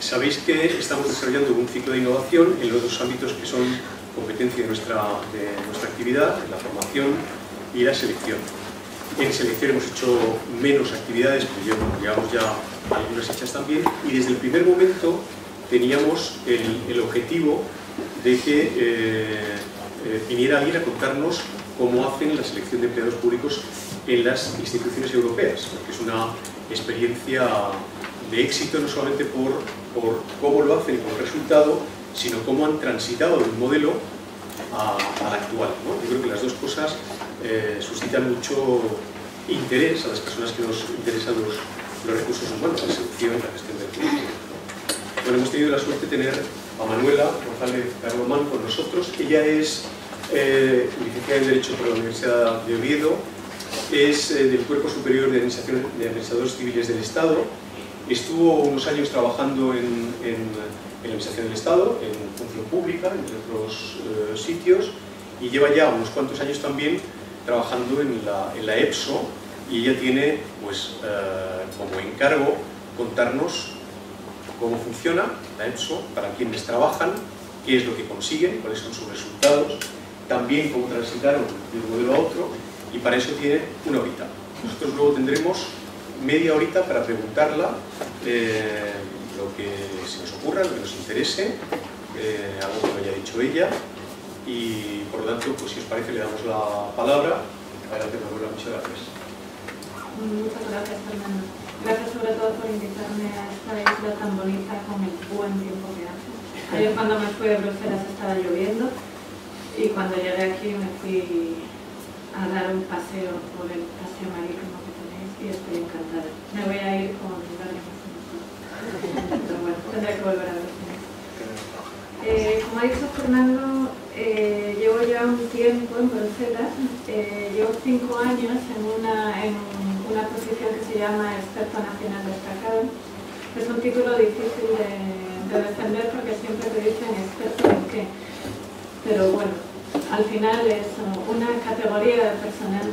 Sabéis que estamos desarrollando un ciclo de innovación en los dos ámbitos que son competencia de nuestra actividad, la formación y la selección. En selección hemos hecho menos actividades, pero llevamos ya algunas hechas también, y desde el primer momento teníamos el objetivo de que viniera alguien a contarnos cómo hacen la selección de empleados públicos en las instituciones europeas, porque es una experiencia de éxito no solamente por cómo lo hacen y por el resultado, sino cómo han transitado de un modelo al actual, ¿no? Yo creo que las dos cosas suscitan mucho interés a las personas que nos interesan los recursos humanos, la selección y la gestión del currículum, ¿no? Bueno, hemos tenido la suerte de tener a Manuela González Carlomán con nosotros. Ella es licenciada en Derecho por la Universidad de Oviedo, es del Cuerpo Superior de Administradores Civiles del Estado, estuvo unos años trabajando en la Administración del Estado, en función pública, entre otros sitios, y lleva ya unos cuantos años también trabajando en la EPSO, y ella tiene, pues, como encargo contarnos cómo funciona la EPSO, para quienes trabajan, qué es lo que consiguen, cuáles son sus resultados, también cómo transitaron de un modelo a otro, y para eso tiene una horita. Nosotros luego tendremos media horita para preguntarla lo que se nos ocurra, lo que nos interese, algo que me haya dicho ella, y por lo tanto, pues si os parece, le damos la palabra. Adelante, Manuela, muchas gracias. Muchas gracias, Fernando. Gracias sobre todo por invitarme a esta isla tan bonita con el buen tiempo que hace. Ayer cuando me fui de Bruselas estaba lloviendo y cuando llegué aquí me fui a dar un paseo por el paseo marítimo que tenéis y estoy encantada. Me voy a ir con lugares más mejor. Pero bueno, tendré que volver a ver. Como ha dicho Fernando, llevo ya un tiempo en Bruselas, llevo 5 años en una posición que se llama Experto Nacional Destacado. Es un título difícil de defender porque siempre te dicen experto en qué, pero bueno, al final es una categoría de personal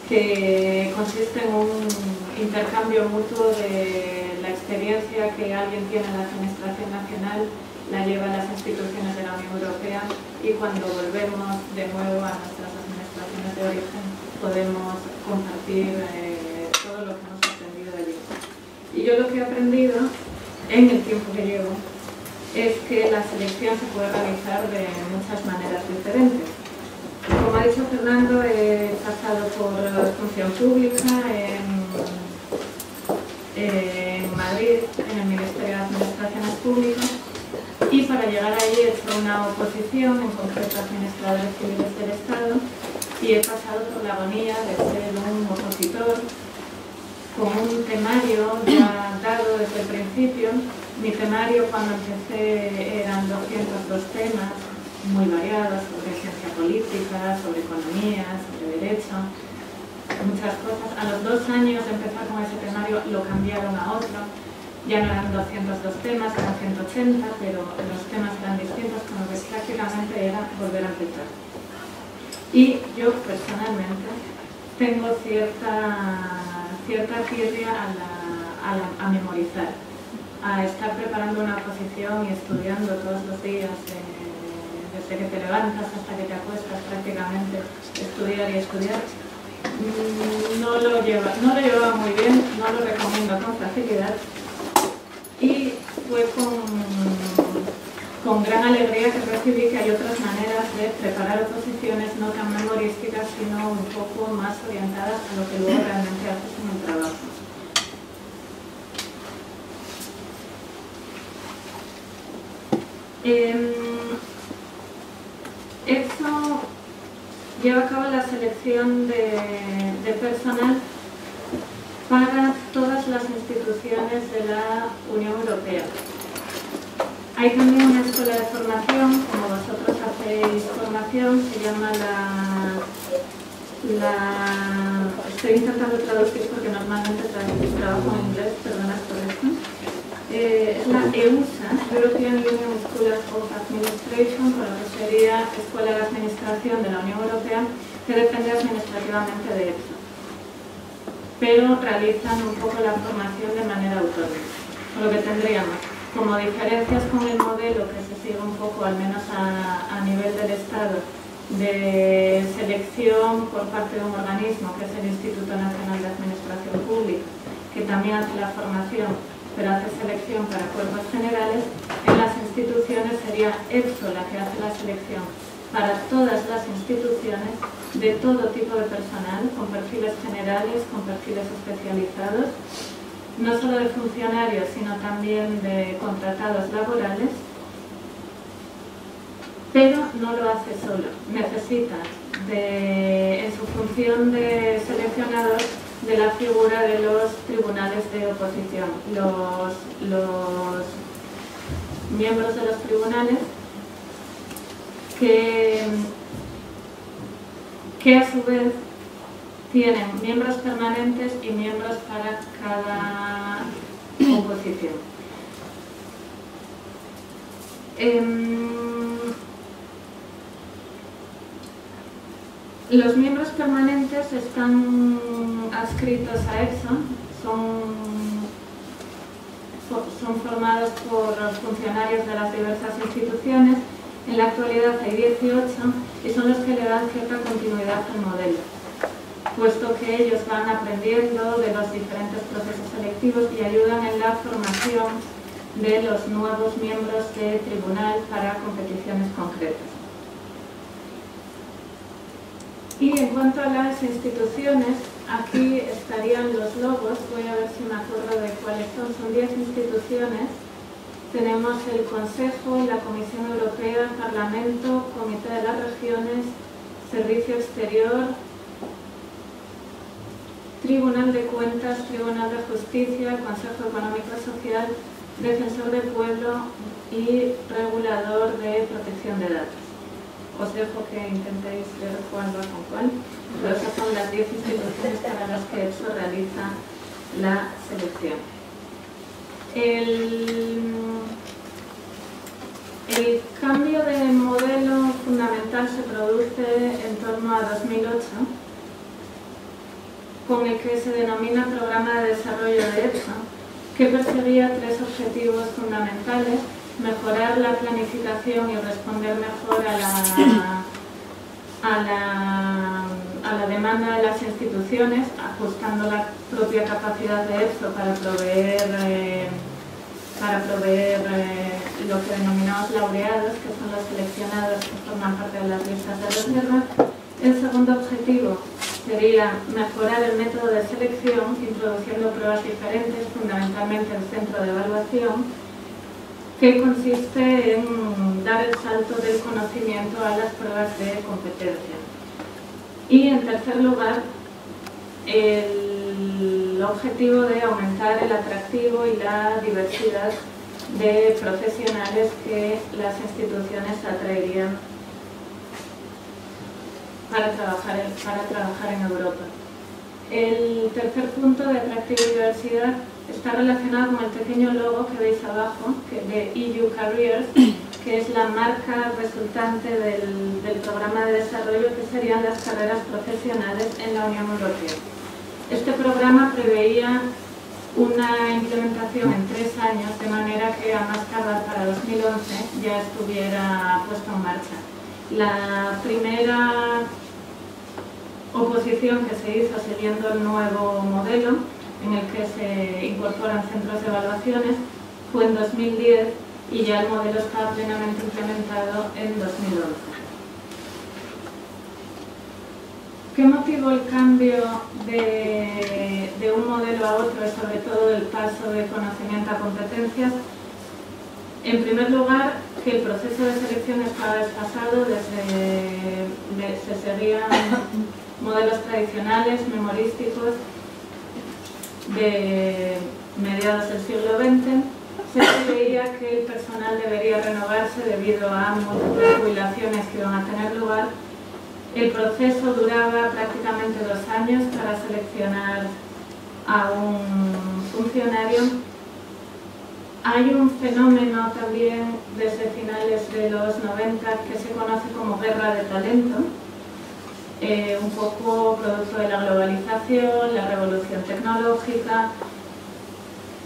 que consiste en un intercambio mutuo de la experiencia que alguien tiene en la Administración Nacional, la lleva a las instituciones de la Unión Europea y cuando volvemos de nuevo a nuestras administraciones de origen podemos compartir todo lo que hemos aprendido allí. Y yo lo que he aprendido en el tiempo que llevo es que la selección se puede realizar de muchas maneras diferentes. Como ha dicho Fernando, he pasado por función pública en Madrid, en el Ministerio de Administraciones Públicas, y para llegar allí he hecho una oposición, en concreto a administradores civiles del Estado, y he pasado por la agonía de ser un opositor con un temario ya dado desde el principio. Mi temario cuando empecé eran 202 temas muy variados sobre ciencia política, sobre economía, sobre derecho, muchas cosas. A los 2 años de empezar con ese temario lo cambiaron a otro. Ya no eran 202 temas, eran 180, pero los temas eran distintos, con lo que prácticamente era volver a empezar. Y yo personalmente tengo cierta tirria a memorizar, a estar preparando una oposición y estudiando todos los días, desde que te levantas hasta que te acuestas prácticamente, estudiar y estudiar. No lo llevaba muy bien, no lo recomiendo con facilidad. Y fue con gran alegría que recibí que hay otras maneras de preparar oposiciones no tan memorísticas, sino un poco más orientadas a lo que luego realmente haces en el trabajo. Eso lleva a cabo la selección de personal para todas las instituciones de la Unión Europea. Hay también una escuela de formación, como vosotros hacéis formación, se llama estoy intentando traducir porque normalmente trabajo en inglés, perdonad por esto. Es la EUSA, European Union School of Administration, con lo que sería Escuela de Administración de la Unión Europea, que depende administrativamente de EPSO, pero realizan un poco la formación de manera autónoma. Con lo que tendríamos como diferencias con el modelo que se sigue un poco, al menos a nivel del Estado, de selección por parte de un organismo que es el Instituto Nacional de Administración Pública, que también hace la formación, pero hace selección para cuerpos generales. En las instituciones sería EPSO la que hace la selección para todas las instituciones de todo tipo de personal, con perfiles generales, con perfiles especializados, no solo de funcionarios, sino también de contratados laborales, pero no lo hace solo. Necesita, en su función de seleccionador, de la figura de los tribunales de oposición. Los miembros de los tribunales que a su vez tienen miembros permanentes y miembros para cada oposición. Los miembros permanentes están adscritos a EPSO, son formados por funcionarios de las diversas instituciones. En la actualidad hay 18 y son los que le dan cierta continuidad al modelo, puesto que ellos van aprendiendo de los diferentes procesos selectivos y ayudan en la formación de los nuevos miembros de tribunal para competiciones concretas. Y en cuanto a las instituciones, aquí estarían los logos, voy a ver si me acuerdo de cuáles son 10 instituciones. Tenemos el Consejo, la Comisión Europea, Parlamento, Comité de las Regiones, Servicio Exterior, Tribunal de Cuentas, Tribunal de Justicia, Consejo Económico y Social, Defensor del Pueblo y Regulador de Protección de Datos. Os dejo que intentéis ver cuál va con cuál, pero esas son las 10 instituciones para las que EPSO realiza la selección. El cambio de modelo fundamental se produce en torno a 2008, con el que se denomina Programa de Desarrollo de EPSO, que perseguía 3 objetivos fundamentales: mejorar la planificación y responder mejor a la demanda de las instituciones, ajustando la propia capacidad de EPSO para proveer lo que denominamos laureados, que son los seleccionados que forman parte de las listas de reserva. El segundo objetivo sería mejorar el método de selección, introduciendo pruebas diferentes, fundamentalmente el centro de evaluación, que consiste en dar el salto del conocimiento a las pruebas de competencia. Y en tercer lugar, el objetivo de aumentar el atractivo y la diversidad de profesionales que las instituciones atraerían para trabajar en Europa. El tercer punto de atractivo y diversidad está relacionado con el pequeño logo que veis abajo, de EU Careers, que es la marca resultante del programa de desarrollo, que serían las carreras profesionales en la Unión Europea. Este programa preveía una implementación en 3 años, de manera que a más tardar para 2011 ya estuviera puesto en marcha. La primera oposición que se hizo siguiendo el nuevo modelo, en el que se incorporan centros de evaluaciones, fue en 2010 y ya el modelo estaba plenamente implementado en 2011. ¿Qué motivó el cambio de un modelo a otro y sobre todo el paso de conocimiento a competencias? En primer lugar, que el proceso de selección estaba desfasado, se seguían modelos tradicionales, memorísticos, de mediados del siglo XX. Se creía que el personal debería renovarse debido a múltiples jubilaciones que iban a tener lugar. El proceso duraba prácticamente 2 años para seleccionar a un funcionario. Hay un fenómeno también desde finales de los 90 que se conoce como guerra de talento, un poco producto de la globalización, la revolución tecnológica,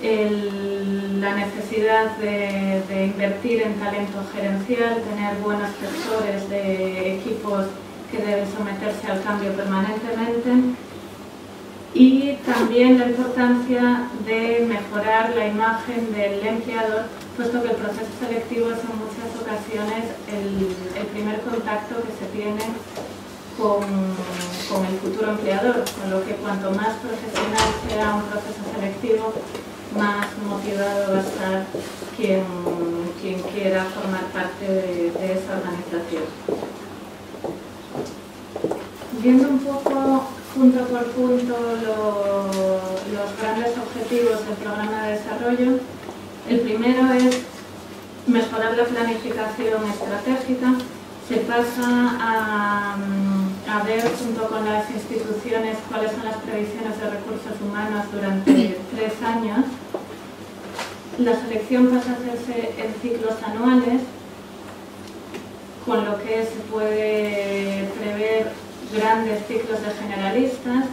la necesidad de invertir en talento gerencial, tener buenos gestores de equipos que deben someterse al cambio permanentemente, y también la importancia de mejorar la imagen del empleador, puesto que el proceso selectivo es en muchas ocasiones el primer contacto que se tiene con el futuro empleador, con lo que cuanto más profesional sea un proceso selectivo, más motivado va a estar quien quiera formar parte de esa organización. Viendo un poco punto por punto los grandes objetivos del programa de desarrollo, el primero es mejorar la planificación estratégica. Se pasa a ver junto con las instituciones cuáles son las previsiones de recursos humanos durante 3 años. La selección pasa a hacerse en ciclos anuales, con lo que se puede prever grandes ciclos de generalistas.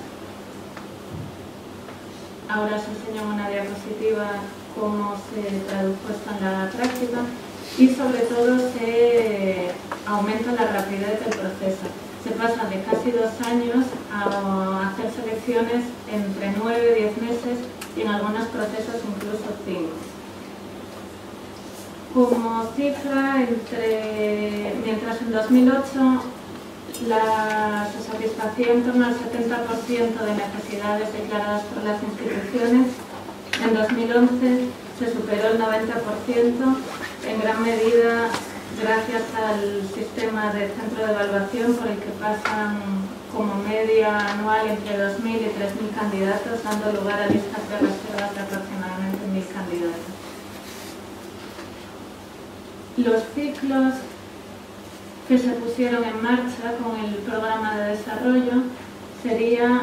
Ahora os enseño en una diapositiva cómo se tradujo esto en la práctica, y sobre todo se aumenta la rapidez del proceso. Se pasa de casi 2 años a hacer selecciones entre 9 y 10 meses y en algunos procesos incluso 5. Como cifra, mientras en 2008 se satisfacía en torno al 70% de necesidades declaradas por las instituciones, en 2011 se superó el 90%, en gran medida gracias al sistema de centro de evaluación por el que pasan como media anual entre 2.000 y 3.000 candidatos, dando lugar a listas de reservas de aproximadamente 1.000 candidatos. Los ciclos que se pusieron en marcha con el programa de desarrollo sería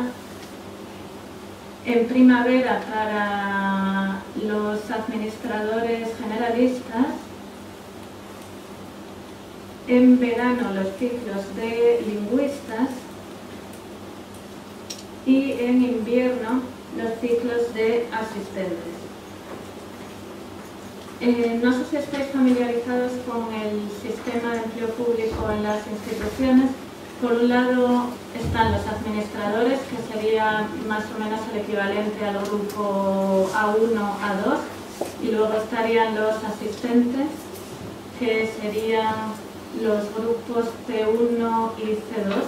en primavera para los administradores generalistas, en verano los ciclos de lingüistas y en invierno los ciclos de asistentes. No sé si estáis familiarizados con el sistema de empleo público en las instituciones. Por un lado están los administradores, que sería más o menos el equivalente al grupo A1, A2, y luego estarían los asistentes, que serían los grupos C1 y C2.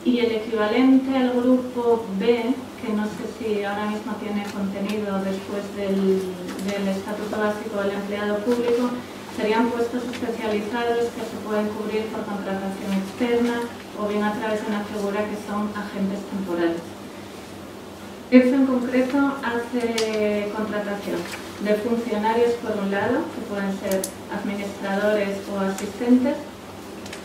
Y el equivalente al grupo B, que no sé si ahora mismo tiene contenido después del Estatuto Básico del Empleado Público, serían puestos especializados que se pueden cubrir por contratación externa o bien a través de una figura que son agentes temporales. EFE en concreto hace contratación de funcionarios por un lado, que pueden ser administradores o asistentes.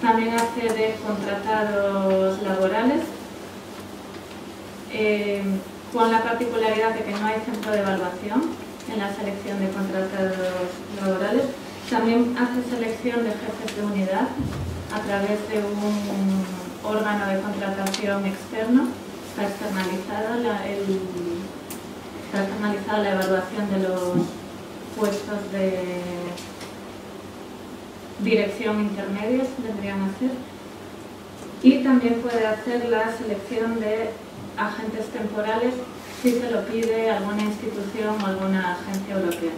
También hace de contratados laborales, con la particularidad de que no hay centro de evaluación en la selección de contratados laborales. También hace selección de jefes de unidad a través de un órgano de contratación externo. Está externalizada la evaluación de los puestos de dirección intermedios, tendrían que ser. Y también puede hacer la selección de agentes temporales si se lo pide alguna institución o alguna agencia europea.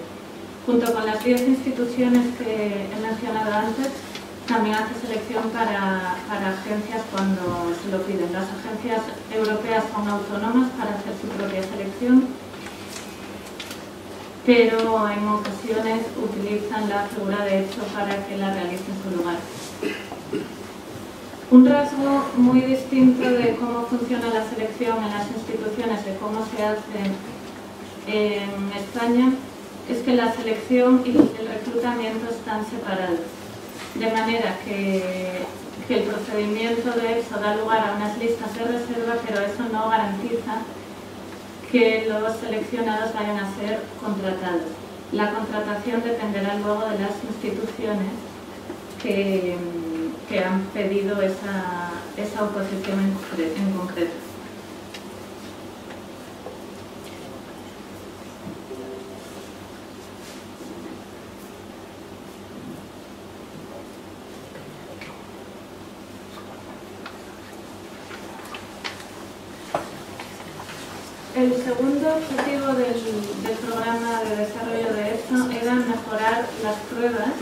Junto con las 10 instituciones que he mencionado antes, también hace selección para agencias cuando se lo piden. Las agencias europeas son autónomas para hacer su propia selección, pero en ocasiones utilizan la figura de hecho para que la realice en su lugar. Un rasgo muy distinto de cómo funciona la selección en las instituciones, de cómo se hace en España, es que la selección y el reclutamiento están separados. De manera que el procedimiento de eso da lugar a unas listas de reserva, pero eso no garantiza que los seleccionados vayan a ser contratados. La contratación dependerá luego de las instituciones que han pedido esa oposición en concreto. El segundo objetivo del programa de desarrollo de esto era mejorar las pruebas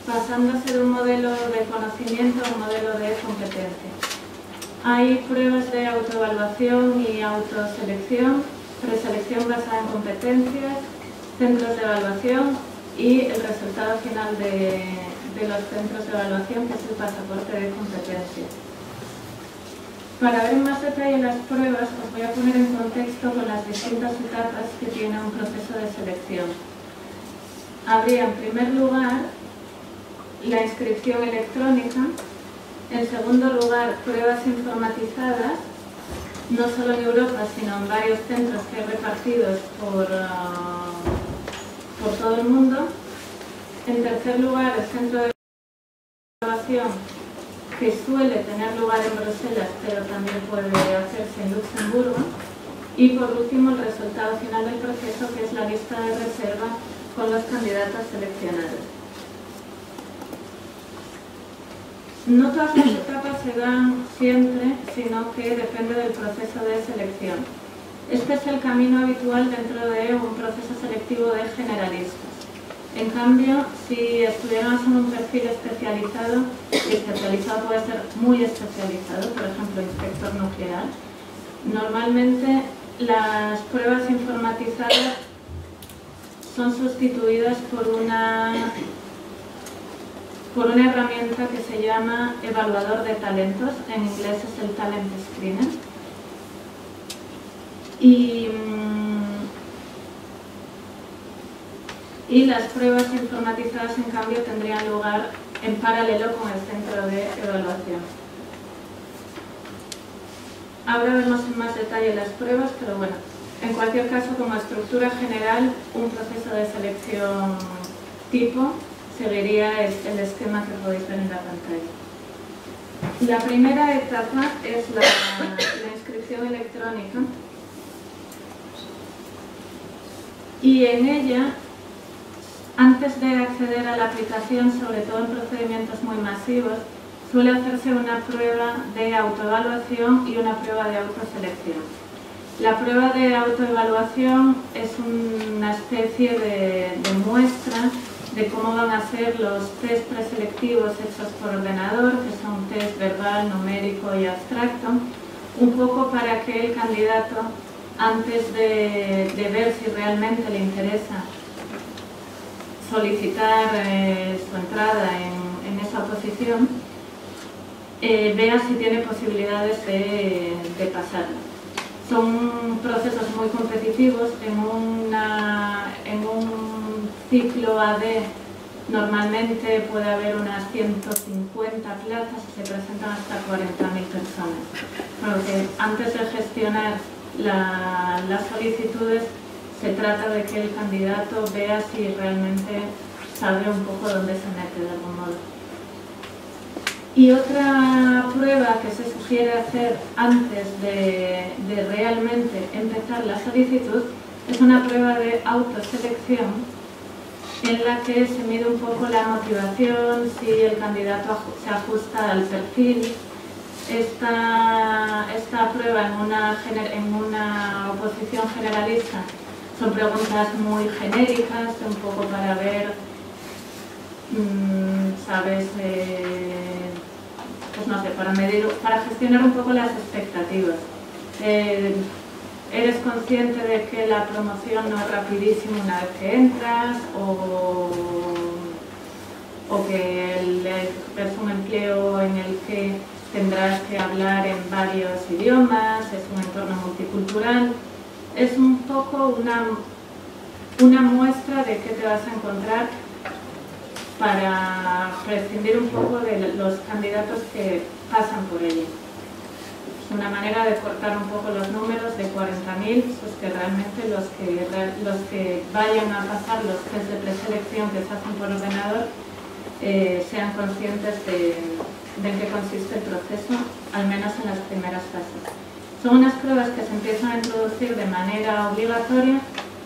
pasándose de un modelo de conocimiento a un modelo de competencia. Hay pruebas de autoevaluación y autoselección, preselección basada en competencias, centros de evaluación y el resultado final de los centros de evaluación, que es el pasaporte de competencias. Para ver en más detalle las pruebas, os voy a poner en contexto con las distintas etapas que tiene un proceso de selección. Habría, en primer lugar, la inscripción electrónica. En segundo lugar, pruebas informatizadas, no solo en Europa, sino en varios centros que hay repartidos por todo el mundo. En tercer lugar, el centro de evaluación, que suele tener lugar en Bruselas, pero también puede hacerse en Luxemburgo. Y por último, el resultado final del proceso, que es la lista de reserva con los candidatos seleccionados. No todas las etapas se dan siempre, sino que depende del proceso de selección. Este es el camino habitual dentro de un proceso selectivo de generalistas. En cambio, si estuviéramos en un perfil especializado, y especializado puede ser muy especializado, por ejemplo, inspector nuclear, normalmente las pruebas informatizadas son sustituidas por una herramienta que se llama evaluador de talentos, en inglés es el talent screener. Y las pruebas informatizadas, en cambio, tendrían lugar en paralelo con el centro de evaluación. Ahora vemos en más detalle las pruebas, pero bueno, en cualquier caso, como estructura general, un proceso de selección tipo seguiría el esquema que podéis ver en la pantalla. La primera etapa es la inscripción electrónica, y en ella, antes de acceder a la aplicación, sobre todo en procedimientos muy masivos, suele hacerse una prueba de autoevaluación y una prueba de autoselección. La prueba de autoevaluación es una especie de muestra de cómo van a ser los test preselectivos hechos por ordenador, que son test verbal, numérico y abstracto, un poco para que el candidato, antes de ver si realmente le interesa solicitar su entrada en esa oposición, vea si tiene posibilidades de pasarla. Son procesos muy competitivos. En un ciclo AD normalmente puede haber unas 150 plazas y se presentan hasta 40.000 personas. Porque antes de gestionar las solicitudes, se trata de que el candidato vea si realmente sabe un poco dónde se mete de algún modo. Y otra prueba que se sugiere hacer antes de realmente empezar la solicitud es una prueba de autoselección, en la que se mide un poco la motivación, si el candidato se ajusta al perfil. Esta prueba en una oposición generalista son preguntas muy genéricas, un poco para ver, ¿sabes? Pues no sé, para gestionar un poco las expectativas. ¿Eres consciente de que la promoción no es rapidísima una vez que entras? ¿O que es un empleo en el que tendrás que hablar en varios idiomas? ¿Es un entorno multicultural? Es un poco una muestra de qué te vas a encontrar, para prescindir un poco de los candidatos que pasan por allí. Es una manera de cortar un poco los números de 40.000, pues que realmente los que vayan a pasar los test de preselección que se hacen por ordenador sean conscientes de en qué consiste el proceso, al menos en las primeras fases. Son unas pruebas que se empiezan a introducir de manera obligatoria.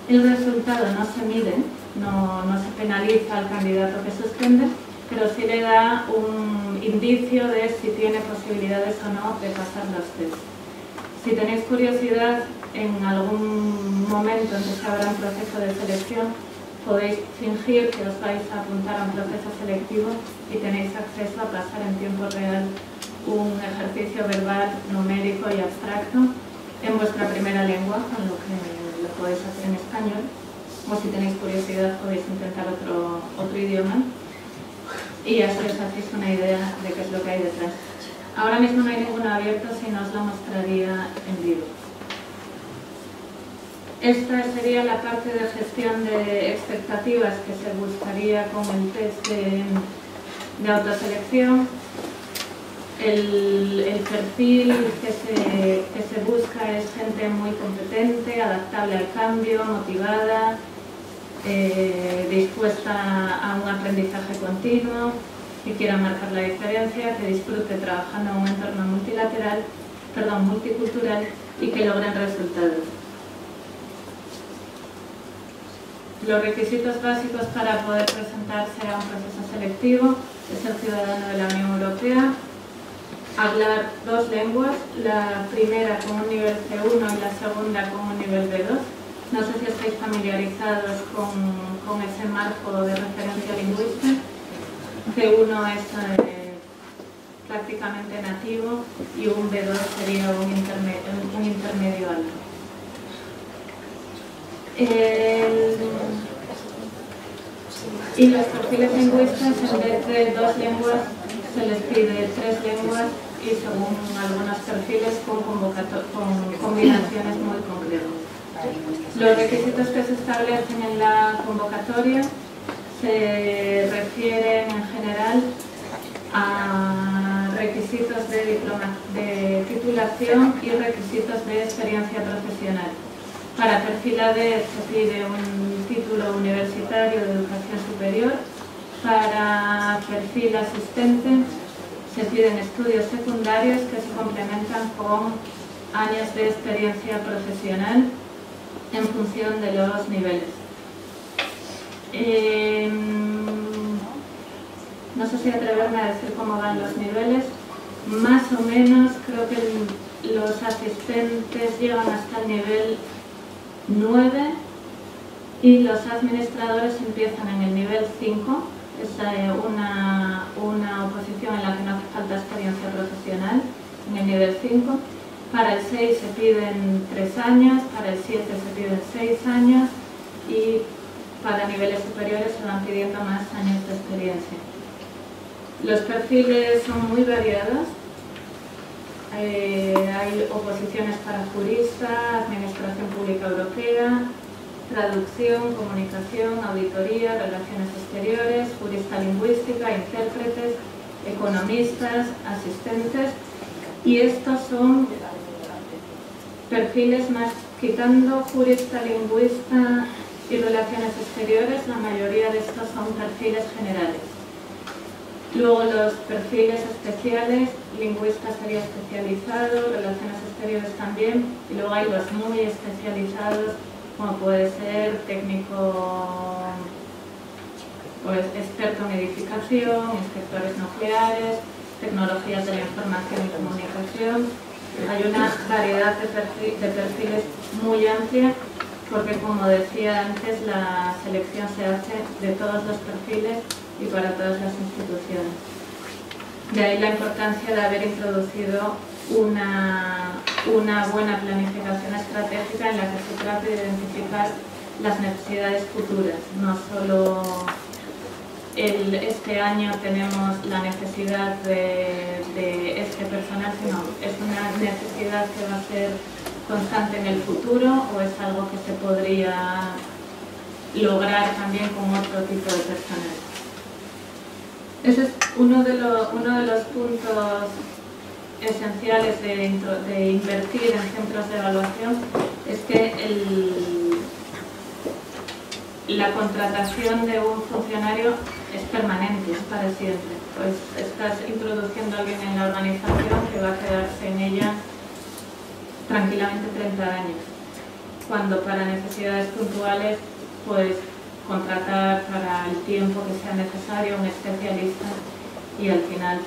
El resultado no se mide, no se penaliza al candidato que suspende, pero sí le da un indicio de si tiene posibilidades o no de pasar los test. Si tenéis curiosidad, en algún momento en que se abra un proceso de selección, podéis fingir que os vais a apuntar a un proceso selectivo y tenéis acceso a pasar en tiempo real un ejercicio verbal, numérico y abstracto en vuestra primera lengua, con lo que lo podéis hacer en español, o si tenéis curiosidad podéis intentar otro idioma y así os hacéis una idea de qué es lo que hay detrás. Ahora mismo no hay ninguno abierto, si no os lo mostraría en vivo. Esta sería la parte de gestión de expectativas que se buscaría con el test de autoselección. El perfil que se busca es gente muy competente, adaptable al cambio, motivada, dispuesta a un aprendizaje continuo, que quiera marcar la diferencia, que disfrute trabajando en un entorno multicultural y que logren resultados. Los requisitos básicos para poder presentarse a un proceso selectivo es ser ciudadano de la Unión Europea, hablar 2 lenguas, la primera con un nivel C1 y la segunda con un nivel B2. No sé si estáis familiarizados con ese marco de referencia lingüística. C1 es prácticamente nativo y un B2 sería un intermedio alto. Y los perfiles lingüísticos, en vez de 2 lenguas, se les pide 3 lenguas y según algunos perfiles con combinaciones muy concretas. Los requisitos que se establecen en la convocatoria se refieren en general a requisitos de titulación y requisitos de experiencia profesional. Para perfil AD se pide un título universitario de educación superior. Para perfil asistente se piden estudios secundarios que se complementan con años de experiencia profesional en función de los niveles. No sé si atreverme a decir cómo van los niveles. Más o menos creo que los asistentes llegan hasta el nivel 9 y los administradores empiezan en el nivel 5. Es una oposición en la que no hace falta experiencia profesional, en el nivel 5. Para el 6 se piden 3 años, para el 7 se piden 6 años y para niveles superiores se van pidiendo más años de experiencia. Los perfiles son muy variados. Hay oposiciones para jurista, administración pública europea, traducción, comunicación, auditoría, relaciones exteriores, jurista lingüística, intérpretes, economistas, asistentes, y estos son perfiles más, quitando jurista, lingüista y relaciones exteriores, la mayoría de estos son perfiles generales. Luego los perfiles especiales, lingüista sería especializado, relaciones exteriores también, y luego hay los muy especializados, como puede ser técnico, pues, experto en edificación, inspectores nucleares, tecnologías de la información y comunicación. Hay una variedad de perfiles muy amplia, porque como decía antes, la selección se hace de todos los perfiles y para todas las instituciones. De ahí la importancia de haber introducido una buena planificación estratégica en la que se trate de identificar las necesidades futuras. No solo este año tenemos la necesidad de este personal, sino es una necesidad que va a ser constante en el futuro o es algo que se podría lograr también con otro tipo de personal. Ese es uno de los puntos esenciales de invertir en centros de evaluación, es que la contratación de un funcionario es permanente, es para siempre. Pues estás introduciendo a alguien en la organización que va a quedarse en ella tranquilamente 30 años, cuando para necesidades puntuales pues contratar para el tiempo que sea necesario un especialista y al final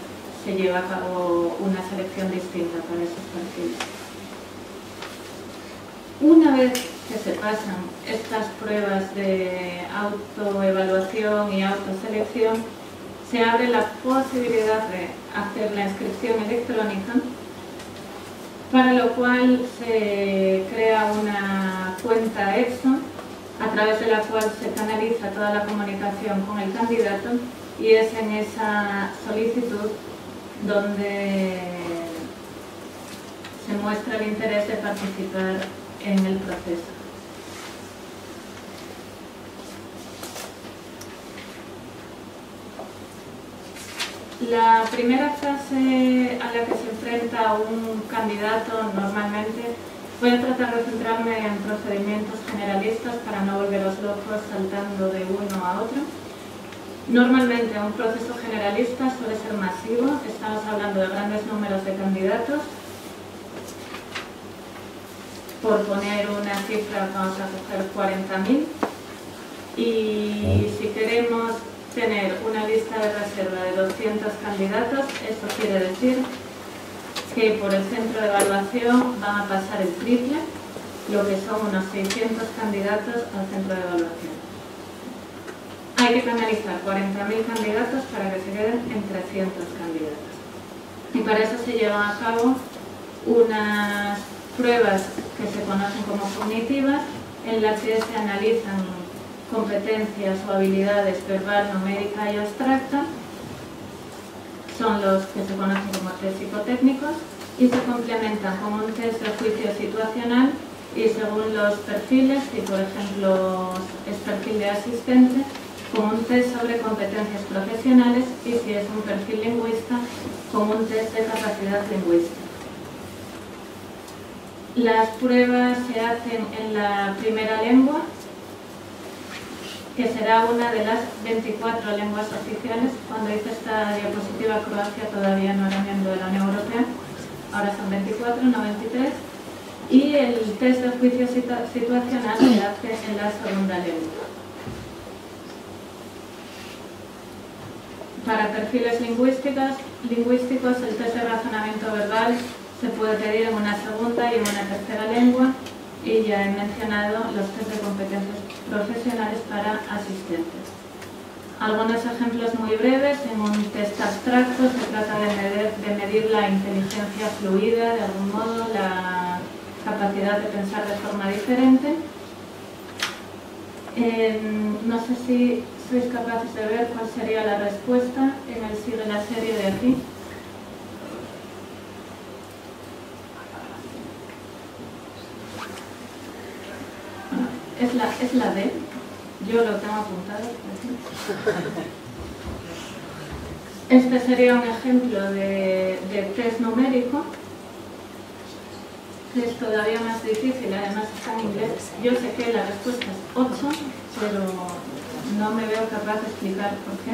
se lleva a cabo una selección distinta para esos perfiles. Una vez que se pasan estas pruebas de autoevaluación y autoselección, se abre la posibilidad de hacer la inscripción electrónica, para lo cual se crea una cuenta EXO a través de la cual se canaliza toda la comunicación con el candidato, y es en esa solicitud donde se muestra el interés de participar en el proceso. La primera fase a la que se enfrenta un candidato normalmente, voy a tratar de centrarme en procedimientos generalistas para no volveros locos saltando de uno a otro. Normalmente un proceso generalista suele ser masivo, estamos hablando de grandes números de candidatos. Por poner una cifra, vamos a coger 40.000, y si queremos tener una lista de reserva de 200 candidatos, eso quiere decir que por el centro de evaluación van a pasar el triple, lo que son unos 600 candidatos al centro de evaluación. Hay que canalizar 40.000 candidatos para que se queden en 300 candidatos. Y para eso se llevan a cabo unas pruebas que se conocen como cognitivas, en las que se analizan competencias o habilidades verbal, numérica y abstracta. Son los que se conocen como test psicotécnicos y se complementan con un test de juicio situacional, y según los perfiles, si por ejemplo es perfil de asistente, con un test sobre competencias profesionales, y si es un perfil lingüista, con un test de capacidad lingüística. Las pruebas se hacen en la primera lengua, que será una de las 24 lenguas oficiales. Cuando hice esta diapositiva, Croacia todavía no era miembro de la Unión Europea, ahora son 24, no 23, y el test de juicio situacional se hace en la segunda lengua. Para perfiles lingüísticos, el test de razonamiento verbal se puede pedir en una segunda y en una tercera lengua, y ya he mencionado los test de competencias profesionales para asistentes. Algunos ejemplos muy breves: en un test abstracto se trata de medir la inteligencia fluida, de algún modo, la capacidad de pensar de forma diferente. No sé si sois capaces de ver cuál sería la respuesta en el sigue la serie de aquí. Es la D, yo lo tengo apuntado. Este sería un ejemplo de test numérico, que es todavía más difícil, además está en inglés. Yo sé que la respuesta es 8, pero no me veo capaz de explicar por qué.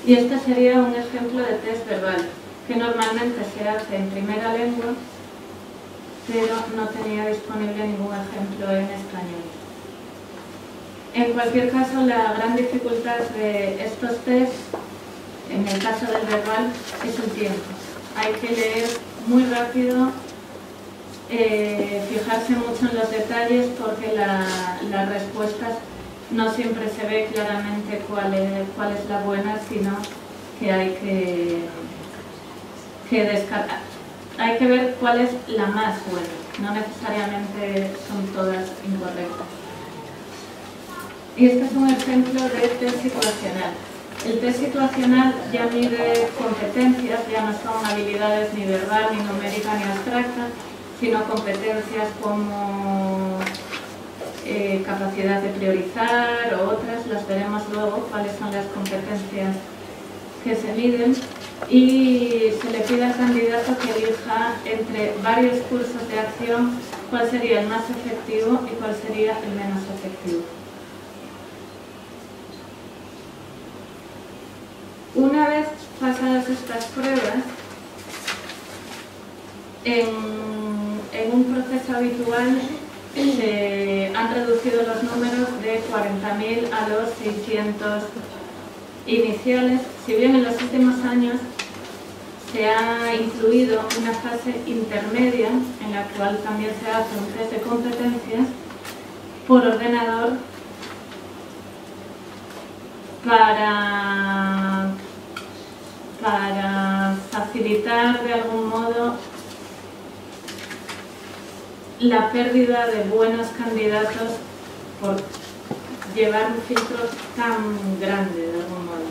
Y este sería un ejemplo de test verbal, que normalmente se hace en primera lengua, pero no tenía disponible ningún ejemplo en español. En cualquier caso, la gran dificultad de estos test, en el caso del verbal, es el tiempo. Hay que leer muy rápido, fijarse mucho en los detalles, porque las respuestas no siempre se ve claramente cuál es la buena, sino que hay que descartar. Hay que ver cuál es la más buena, no necesariamente son todas incorrectas. Y este es un ejemplo de test situacional. El test situacional ya mide competencias, ya no son habilidades ni verbal, ni numérica, ni abstracta, sino competencias como capacidad de priorizar o otras. Las veremos luego, cuáles son las competencias que se miden, y se le pide al candidato que elija entre varios cursos de acción cuál sería el más efectivo y cuál sería el menos efectivo. Una vez pasadas estas pruebas, en un proceso habitual se han reducido los números de 40.000 a los 600 iniciales, si bien en los últimos años se ha incluido una fase intermedia en la cual también se hace un test de competencias por ordenador para facilitar de algún modo la pérdida de buenos candidatos por llevar un filtro tan grande de algún modo.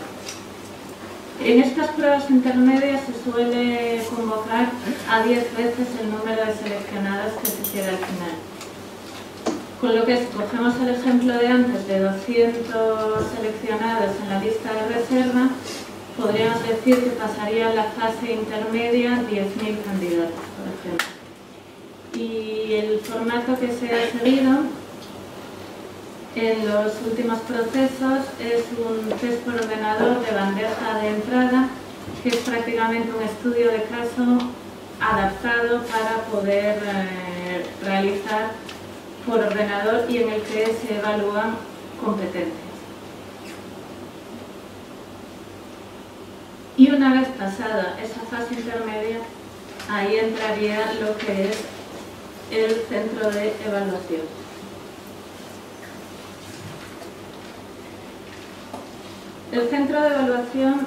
En estas pruebas intermedias se suele convocar a 10 veces el número de seleccionados que se quiere al final. Con lo que si cogemos el ejemplo de antes de 200 seleccionados en la lista de reserva, podríamos decir que pasaría a la fase intermedia 10.000 candidatos, por ejemplo. Y el formato que se ha seguido en los últimos procesos es un test por ordenador de bandeja de entrada, que es prácticamente un estudio de caso adaptado para poder realizar por ordenador y en el que se evalúan competencias. Y una vez pasada esa fase intermedia, ahí entraría lo que es el centro de evaluación. El centro de evaluación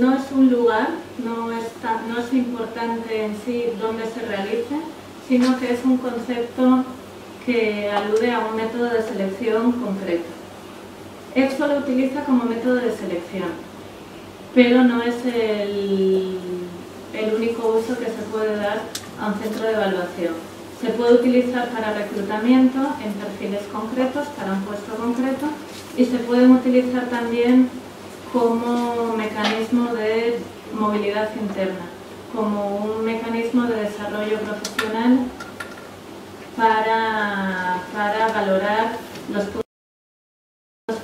no es un lugar, no es importante en sí dónde se realice, sino que es un concepto que alude a un método de selección concreto. EXO lo utiliza como método de selección, pero no es el único uso que se puede dar a un centro de evaluación. Se puede utilizar para reclutamiento en perfiles concretos, para un puesto concreto, y se pueden utilizar también como mecanismo de movilidad interna, como un mecanismo de desarrollo profesional para valorar los puntos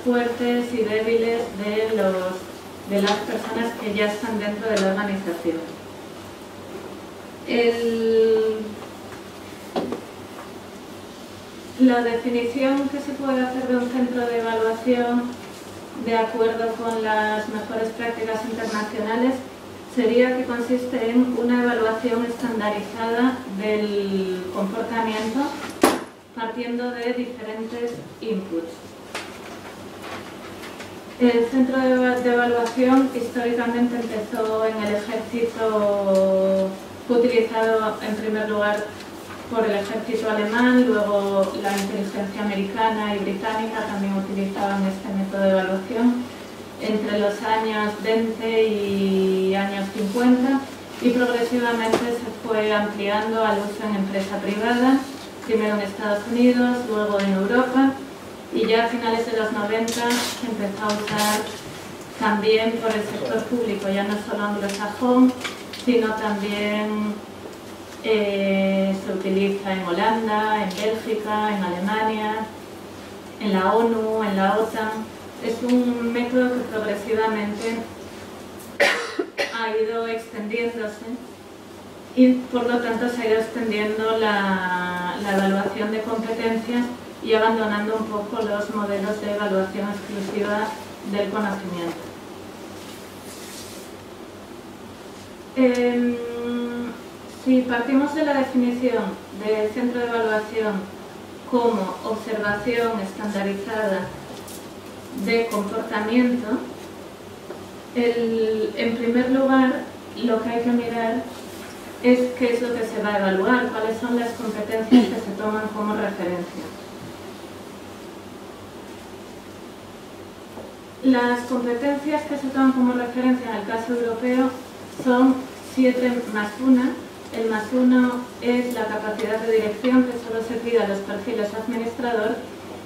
fuertes y débiles de las personas que ya están dentro de la organización. La definición que se puede hacer de un centro de evaluación de acuerdo con las mejores prácticas internacionales sería que consiste en una evaluación estandarizada del comportamiento partiendo de diferentes inputs. El centro de evaluación históricamente empezó en el ejército, fue utilizado en primer lugar por el ejército alemán, luego la inteligencia americana y británica también utilizaban este método de evaluación entre los años 20 y años 50 y progresivamente se fue ampliando al uso en empresa privada, primero en Estados Unidos, luego en Europa y ya a finales de los 90 se empezó a usar también por el sector público, ya no solo anglosajón, sino también se utiliza en Holanda, en Bélgica, en Alemania, en la ONU, en la OTAN. Es un método que progresivamente ha ido extendiéndose y por lo tanto se ha ido extendiendo la evaluación de competencias y abandonando un poco los modelos de evaluación exclusiva del conocimiento. Si partimos de la definición del centro de evaluación como observación estandarizada de comportamiento, en primer lugar lo que hay que mirar es qué es lo que se va a evaluar, cuáles son las competencias que se toman como referencia. Las competencias que se toman como referencia en el caso europeo son 7+1. El +1 es la capacidad de dirección que solo se pide a los perfiles administrador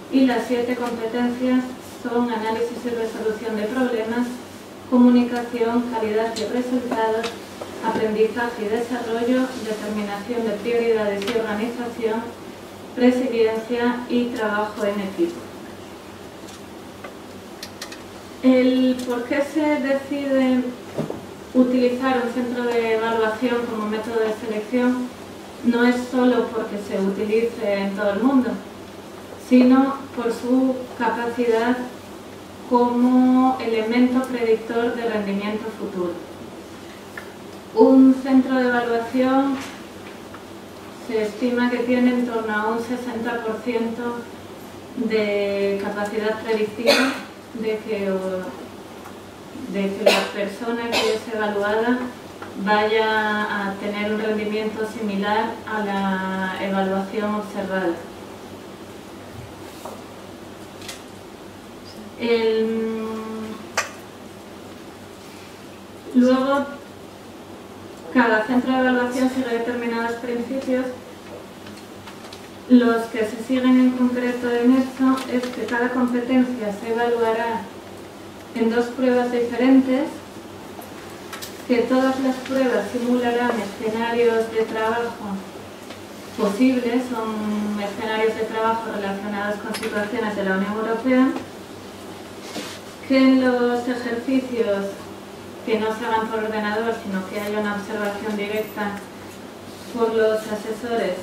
y las 7 competencias son análisis y resolución de problemas, comunicación, calidad y resultados, aprendizaje y desarrollo, determinación de prioridades y organización, resiliencia y trabajo en equipo. El por qué se decide utilizar un centro de evaluación como método de selección no es solo porque se utilice en todo el mundo, sino por su capacidad como elemento predictor de rendimiento futuro. Un centro de evaluación se estima que tiene en torno a un 60% de capacidad predictiva de que la persona que es evaluada vaya a tener un rendimiento similar a la evaluación observada. Luego, cada centro de evaluación sigue determinados principios. Los que se siguen en concreto en esto es que cada competencia se evaluará en 2 pruebas diferentes, que todas las pruebas simularán escenarios de trabajo posibles, son escenarios de trabajo relacionados con situaciones de la Unión Europea, que en los ejercicios que no se hagan por ordenador, sino que haya una observación directa por los asesores,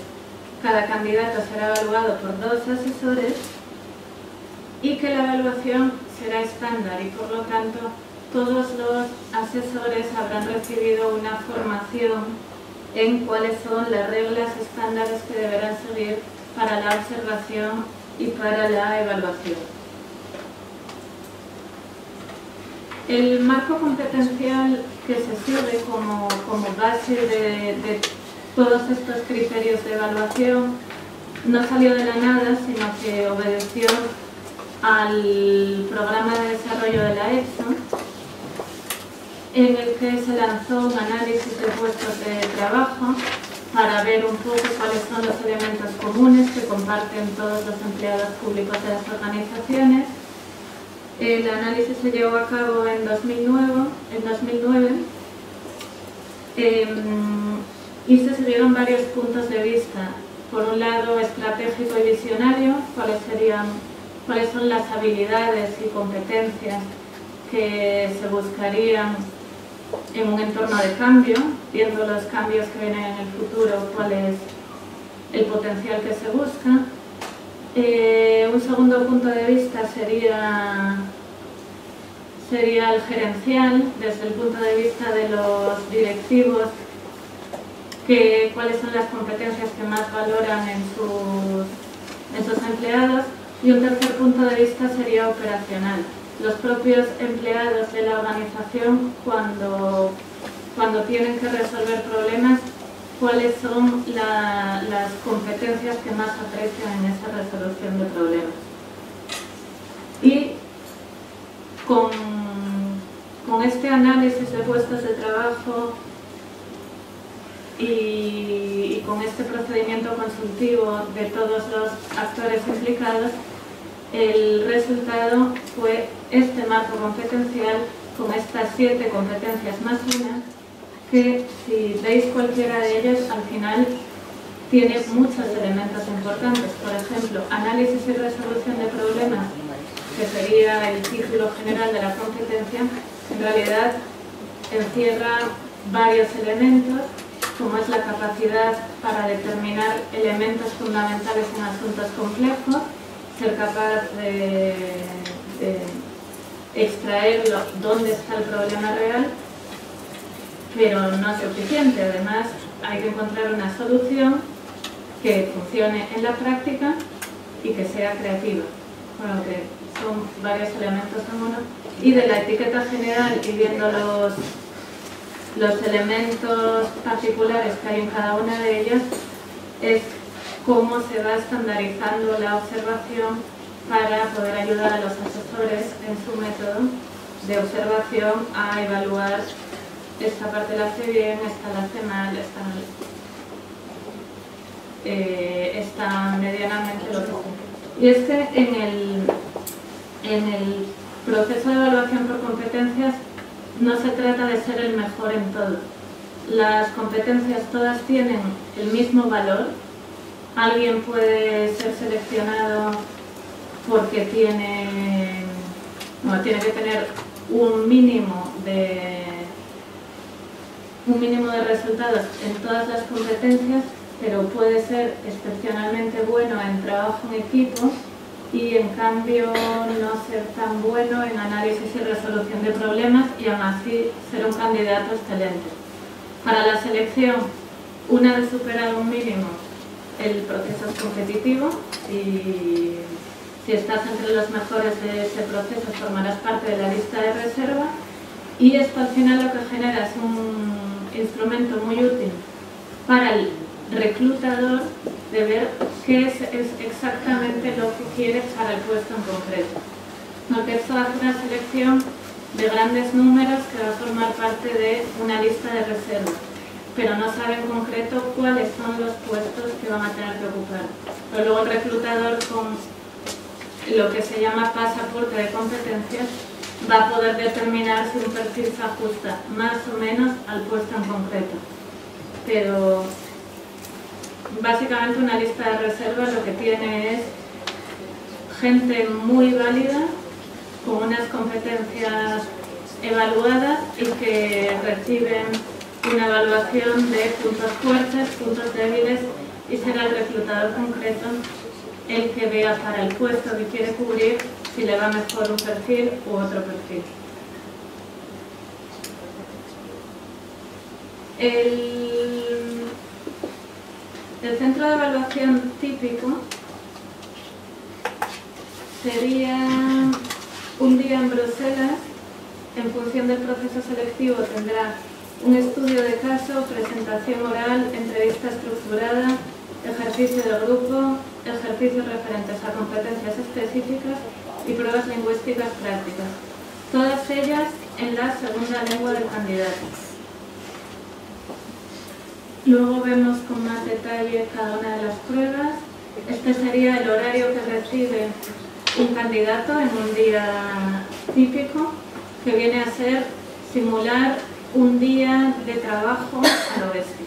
cada candidato será evaluado por 2 asesores y que la evaluación será estándar y por lo tanto todos los asesores habrán recibido una formación en cuáles son las reglas estándares que deberán seguir para la observación y para la evaluación. El marco competencial que se sigue como base de todos estos criterios de evaluación no salió de la nada, sino que obedeció al programa de desarrollo de la EPSO, en el que se lanzó un análisis de puestos de trabajo para ver un poco cuáles son los elementos comunes que comparten todos los empleados públicos de las organizaciones. El análisis se llevó a cabo en 2009 y se siguieron varios puntos de vista. Por un lado, estratégico y visionario, cuáles son las habilidades y competencias que se buscarían en un entorno de cambio, viendo los cambios que vienen en el futuro, cuál es el potencial que se busca. Un segundo punto de vista sería el gerencial, desde el punto de vista de los directivos, cuáles son las competencias que más valoran en sus empleados. Y un tercer punto de vista sería operacional. Los propios empleados de la organización, cuando tienen que resolver problemas, cuáles son las competencias que más aprecian en esa resolución de problemas. Y con este análisis de puestos de trabajo y con este procedimiento consultivo de todos los actores implicados, el resultado fue este marco competencial con estas 7 competencias más una, que si veis cualquiera de ellas, al final tiene muchos elementos importantes. Por ejemplo, análisis y resolución de problemas, que sería el título general de la competencia, en realidad encierra varios elementos, como es la capacidad para determinar elementos fundamentales en asuntos complejos, ser capaz de extraer dónde está el problema real, pero no es suficiente. Además, hay que encontrar una solución que funcione en la práctica y que sea creativa. Bueno, que son varios elementos en uno. Y de la etiqueta general y viendo los elementos particulares que hay en cada una de ellas, es cómo se va estandarizando la observación para poder ayudar a los asesores en su método de observación a evaluar esta parte la hace bien, esta la hace mal, esta medianamente lo hace. Y es que en el proceso de evaluación por competencias no se trata de ser el mejor en todo. Las competencias todas tienen el mismo valor. Alguien puede ser seleccionado porque tiene que tener un mínimo de resultados en todas las competencias, pero puede ser excepcionalmente bueno en trabajo en equipo y en cambio no ser tan bueno en análisis y resolución de problemas y aún así ser un candidato excelente. Para la selección, una vez superado un mínimo, el proceso es competitivo y si estás entre los mejores de ese proceso formarás parte de la lista de reserva y esto al final lo que genera es un instrumento muy útil para el reclutador de ver qué es exactamente lo que quiere para el puesto en concreto. Porque esto hace una selección de grandes números que va a formar parte de una lista de reserva, pero no sabe en concreto cuáles son los puestos que van a tener que ocupar. Pero luego el reclutador, con lo que se llama pasaporte de competencias, va a poder determinar si un perfil se ajusta más o menos al puesto en concreto. Pero básicamente una lista de reservas lo que tiene es gente muy válida, con unas competencias evaluadas y que reciben una evaluación de puntos fuertes, puntos débiles y será el reclutador concreto el que vea para el puesto que quiere cubrir si le va mejor un perfil u otro perfil. El centro de evaluación típico sería un día en Bruselas. En función del proceso selectivo tendrá un estudio de caso, presentación oral, entrevista estructurada, ejercicio de grupo, ejercicios referentes a competencias específicas y pruebas lingüísticas prácticas, todas ellas en la segunda lengua del candidato. Luego vemos con más detalle cada una de las pruebas. Este sería el horario que recibe un candidato en un día típico, que viene a ser simular un día de trabajo a lo bestia.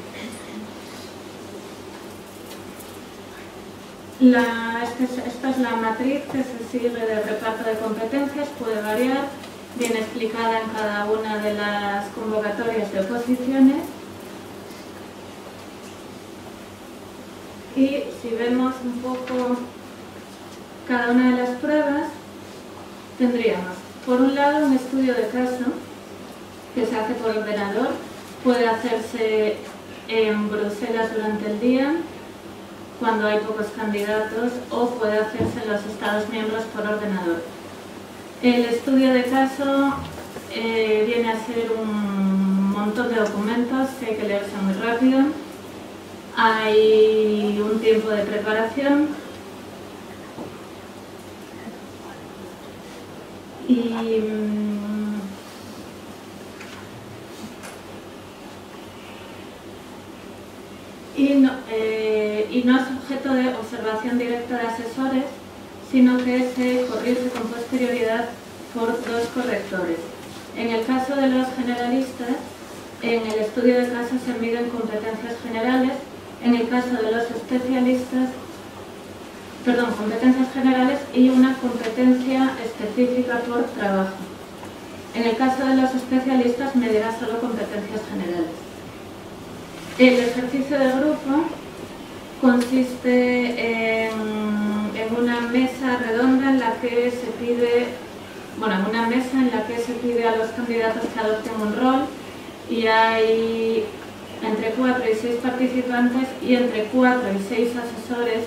Esta es la matriz que se sigue de reparto de competencias, puede variar, viene explicada en cada una de las convocatorias de oposiciones. Y si vemos un poco cada una de las pruebas, tendríamos, por un lado, un estudio de caso que se hace por ordenador, puede hacerse en Bruselas durante el día, cuando hay pocos candidatos, o puede hacerse en los Estados miembros por ordenador. El estudio de caso viene a ser un montón de documentos que hay que leerse muy rápido. Hay un tiempo de preparación y no es objeto de observación directa de asesores, sino que se corrige con posterioridad por dos correctores. En el caso de los generalistas, en el estudio de caso se miden competencias generales. En el caso de los especialistas, competencias generales y una competencia específica por trabajo. En el caso de los especialistas medirá solo competencias generales. El ejercicio de grupo consiste en una mesa redonda en la que se pide, a los candidatos que adopten un rol y hay entre 4 y 6 participantes y entre 4 y 6 asesores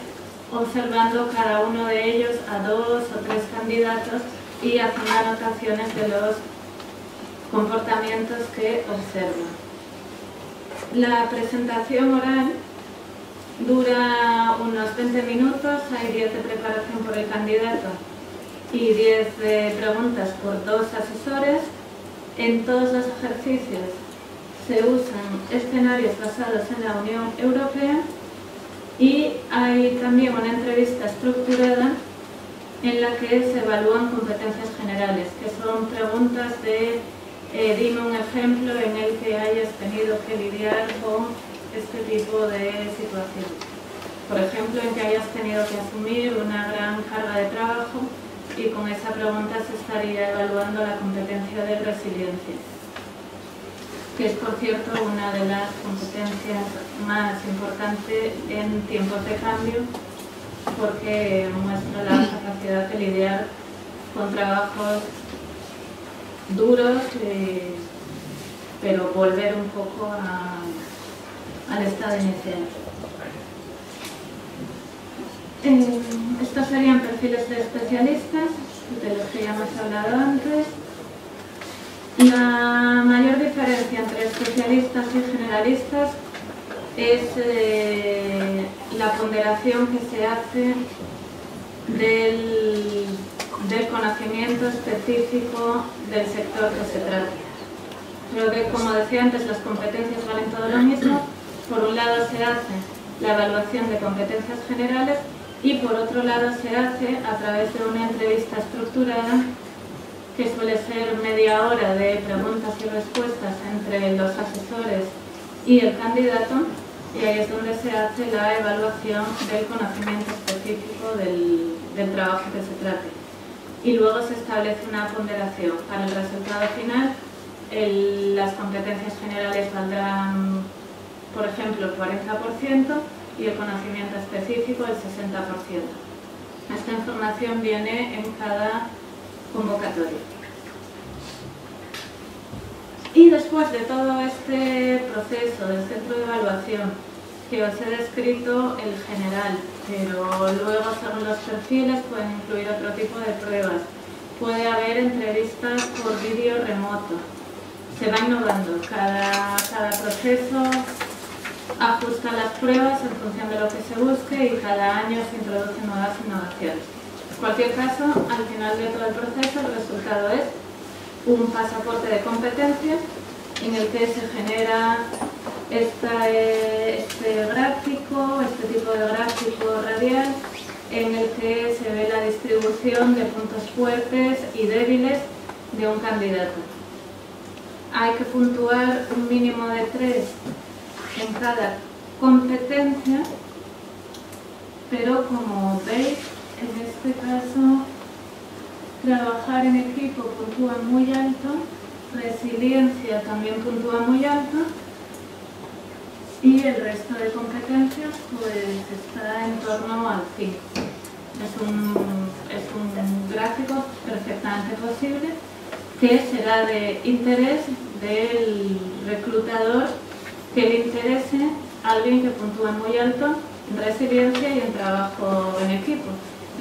observando cada uno de ellos a 2 o 3 candidatos y haciendo anotaciones de los comportamientos que observan. La presentación oral dura unos 20 minutos, hay 10 de preparación por el candidato y 10 de preguntas por 2 asesores. En todos los ejercicios se usan escenarios basados en la Unión Europea y hay también una entrevista estructurada en la que se evalúan competencias generales, que son preguntas de dime un ejemplo en el que hayas tenido que lidiar con este tipo de situaciones. Por ejemplo, en que hayas tenido que asumir una gran carga de trabajo y con esa pregunta se estaría evaluando la competencia de resiliencia. que es, por cierto, una de las competencias más importantes en tiempos de cambio, porque muestra la capacidad de lidiar con trabajos duros, pero volver un poco al estado inicial. Estos serían perfiles de especialistas, de los que ya hemos hablado antes. La mayor diferencia entre especialistas y generalistas es la ponderación que se hace del conocimiento específico del sector que se trata. Creo que, como decía antes, las competencias valen todo lo mismo. Por un lado se hace la evaluación de competencias generales y por otro lado se hace a través de una entrevista estructurada que suele ser media hora de preguntas y respuestas entre los asesores y el candidato, y ahí es donde se hace la evaluación del conocimiento específico del trabajo que se trate. Y luego se establece una ponderación. Para el resultado final, las competencias generales valdrán, por ejemplo, el 40% y el conocimiento específico el 60%. Esta información viene en cada convocatoria. Y después de todo este proceso del centro de evaluación que os he descrito, el general, pero luego según los perfiles pueden incluir otro tipo de pruebas. Puede haber entrevistas por vídeo remoto. Se va innovando. Cada proceso ajusta las pruebas en función de lo que se busque y cada año se introducen nuevas innovaciones. En cualquier caso, al final de todo el proceso, el resultado es un pasaporte de competencias en el que se genera este gráfico, este tipo de gráfico radial, en el que se ve la distribución de puntos fuertes y débiles de un candidato. Hay que puntuar un mínimo de 3 en cada competencia, pero como veis, en este caso, trabajar en equipo puntúa muy alto, resiliencia también puntúa muy alto, y el resto de competencias pues está en torno al 5. Es un gráfico perfectamente posible que será de interés del reclutador, que le interese a alguien que puntúe muy alto en resiliencia y en trabajo en equipo.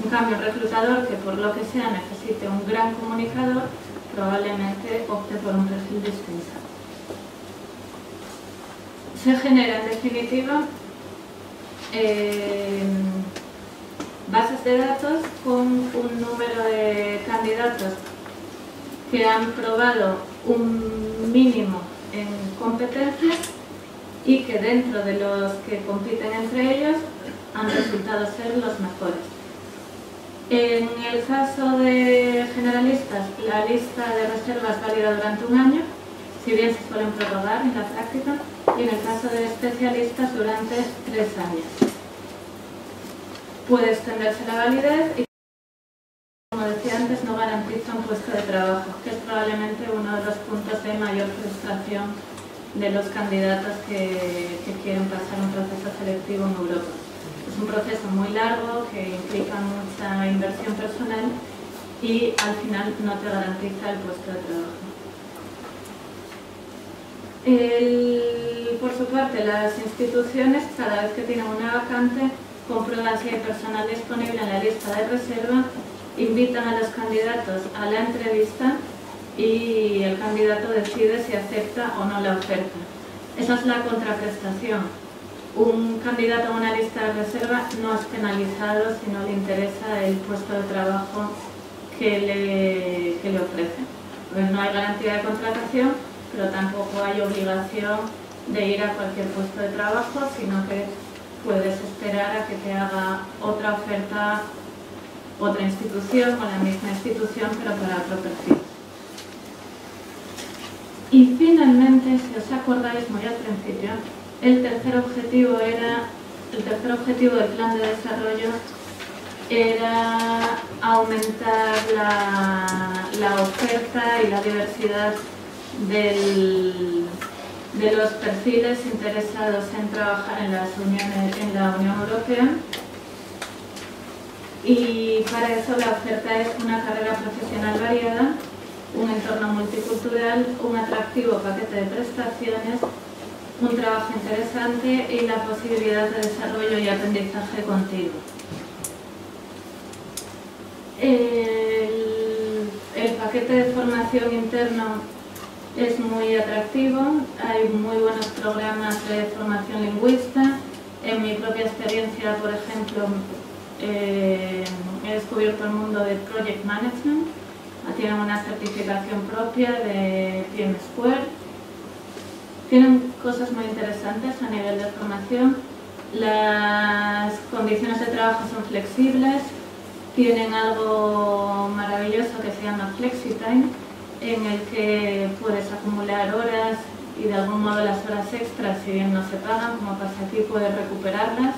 En cambio, el reclutador que por lo que sea necesite un gran comunicador, probablemente opte por un perfil distinto. Se genera, en definitiva, bases de datos con un número de candidatos que han probado un mínimo en competencias y que dentro de los que compiten entre ellos han resultado ser los mejores. En el caso de generalistas, la lista de reservas es válida durante un año, si bien se suelen prorrogar en la práctica, y en el caso de especialistas durante 3 años. Puede extenderse la validez y, como decía antes, no garantiza un puesto de trabajo, que es probablemente uno de los puntos de mayor frustración de los candidatos que quieren pasar un proceso selectivo en Europa. Es un proceso muy largo que implica mucha inversión personal y al final no te garantiza el puesto de trabajo. Por su parte, las instituciones, cada vez que tienen una vacante, comprueban si hay personal disponible en la lista de reserva, invitan a los candidatos a la entrevista y el candidato decide si acepta o no la oferta. Esa es la contraprestación. Un candidato en una lista de reserva no es penalizado si no le interesa el puesto de trabajo que le ofrecen. Pues no hay garantía de contratación, pero tampoco hay obligación de ir a cualquier puesto de trabajo, sino que puedes esperar a que te haga otra oferta, otra institución o la misma institución, pero para otro perfil. Y finalmente, si os acordáis muy al principio, el tercer objetivo del plan de desarrollo era aumentar la oferta y la diversidad de los perfiles interesados en trabajar en la Unión Europea. Y para eso la oferta es una carrera profesional variada, un entorno multicultural, un atractivo paquete de prestaciones, un trabajo interesante y la posibilidad de desarrollo y aprendizaje continuo. El paquete de formación interno es muy atractivo, hay muy buenos programas de formación lingüista. En mi propia experiencia, por ejemplo, he descubierto el mundo de Project Management, tienen una certificación propia de PM Square, tienen cosas muy interesantes a nivel de formación, las condiciones de trabajo son flexibles, tienen algo maravilloso que se llama FlexiTime, en el que puedes acumular horas y de algún modo las horas extras, si bien no se pagan, como pasa aquí, puedes recuperarlas,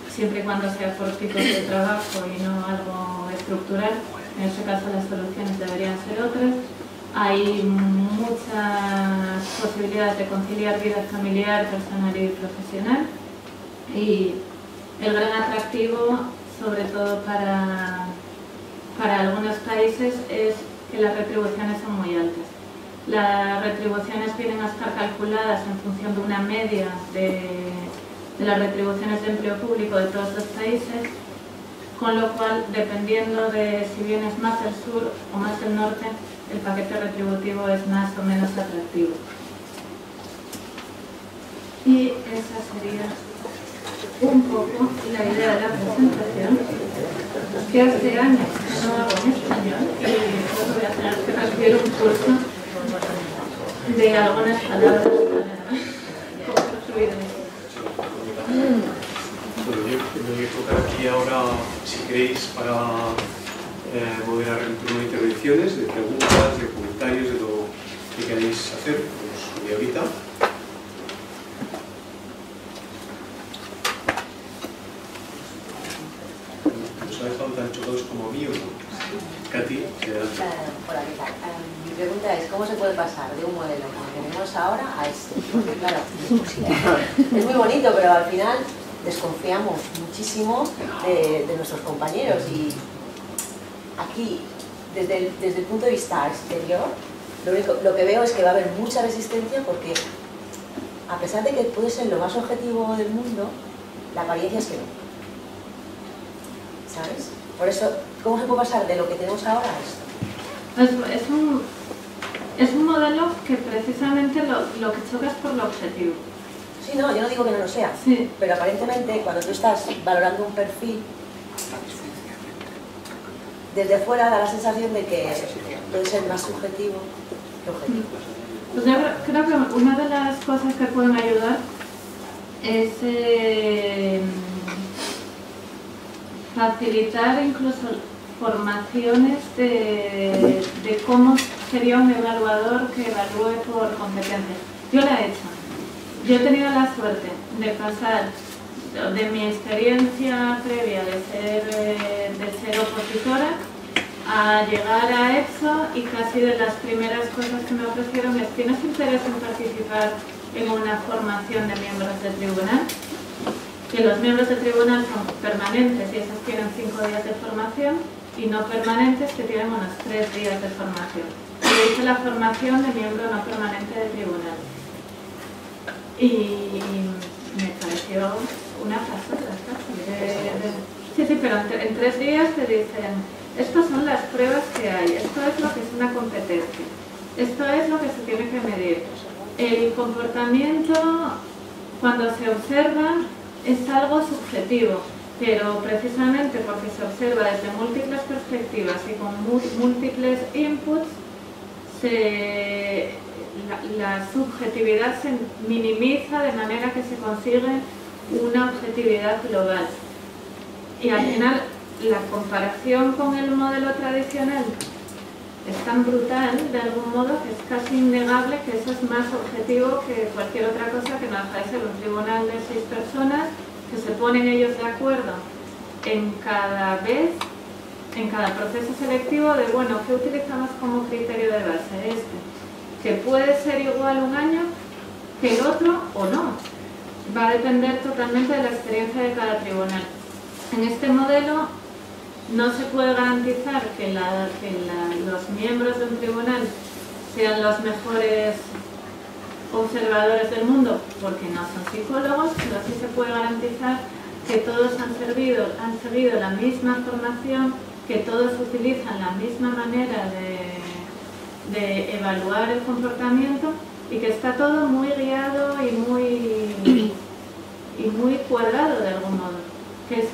siempre y cuando sea por tipos de trabajo y no algo estructural. En este caso las soluciones deberían ser otras. Hay muchas posibilidades de conciliar vida familiar, personal y profesional. Y el gran atractivo, sobre todo para algunos países, es que las retribuciones son muy altas. Las retribuciones vienen a estar calculadas en función de una media de las retribuciones de empleo público de todos los países, con lo cual, dependiendo de si vienes más del sur o más del norte, el paquete retributivo es más o menos atractivo. Y esa sería un poco la idea de la presentación, que hace años que no hago en español y voy a tener que recibir un curso de algunas palabras para coger fluidez. Bueno, yo me voy a tocar aquí ahora, si queréis, para moderar el turno de intervenciones, de preguntas, de comentarios, de lo que queréis hacer, os voy ahorita. ¿Os ha dejado tan chocados como a mí o no? Katy, adelante. Hola, ¿qué tal? Mi pregunta es, ¿cómo se puede pasar de un modelo que tenemos ahora a este? Porque claro, es muy bonito, pero al final desconfiamos muchísimo de nuestros compañeros y aquí, desde el punto de vista exterior, lo que veo es que va a haber mucha resistencia porque, a pesar de que puede ser lo más objetivo del mundo, la apariencia es que no. ¿Sabes? Por eso, ¿cómo se puede pasar de lo que tenemos ahora a esto? Es un modelo que precisamente lo que choca es por lo objetivo. Sí, no, yo no digo que no lo sea, sí. Pero aparentemente cuando tú estás valorando un perfil, desde fuera da la sensación de que puede ser más subjetivo que objetivo. Pues yo creo que una de las cosas que pueden ayudar es facilitar incluso formaciones de cómo sería un evaluador que evalúe por competencias. Yo la he hecho. Yo he tenido la suerte de pasar de mi experiencia previa de ser opositora a llegar a EPSO y casi de las primeras cosas que me ofrecieron es: ¿tienes interés en participar en una formación de miembros del tribunal? Que los miembros del tribunal son permanentes y esos tienen 5 días de formación, y no permanentes que tienen unos 3 días de formación. Y hice la formación de miembro no permanente del tribunal. Y me pareció una pasada. Sí, pero en 3 días te dicen: estas son las pruebas que hay, esto es lo que es una competencia, esto es lo que se tiene que medir. El comportamiento, cuando se observa, es algo subjetivo, pero precisamente porque se observa desde múltiples perspectivas y con múltiples inputs, la subjetividad se minimiza de manera que se consigue una objetividad global. Y al final, la comparación con el modelo tradicional es tan brutal, de algún modo, que es casi innegable que eso es más objetivo que cualquier otra cosa, que no deja de ser un tribunal de 6 personas que se ponen ellos de acuerdo en cada proceso selectivo de, bueno, ¿qué utilizamos como criterio de base? Que puede ser igual un año que el otro o no. Va a depender totalmente de la experiencia de cada tribunal. En este modelo no se puede garantizar que los miembros de un tribunal sean los mejores observadores del mundo, porque no son psicólogos, pero sí se puede garantizar que todos han seguido la misma formación, que todos utilizan la misma manera de evaluar el comportamiento y que está todo muy guiado y muy cuadrado de algún modo, que es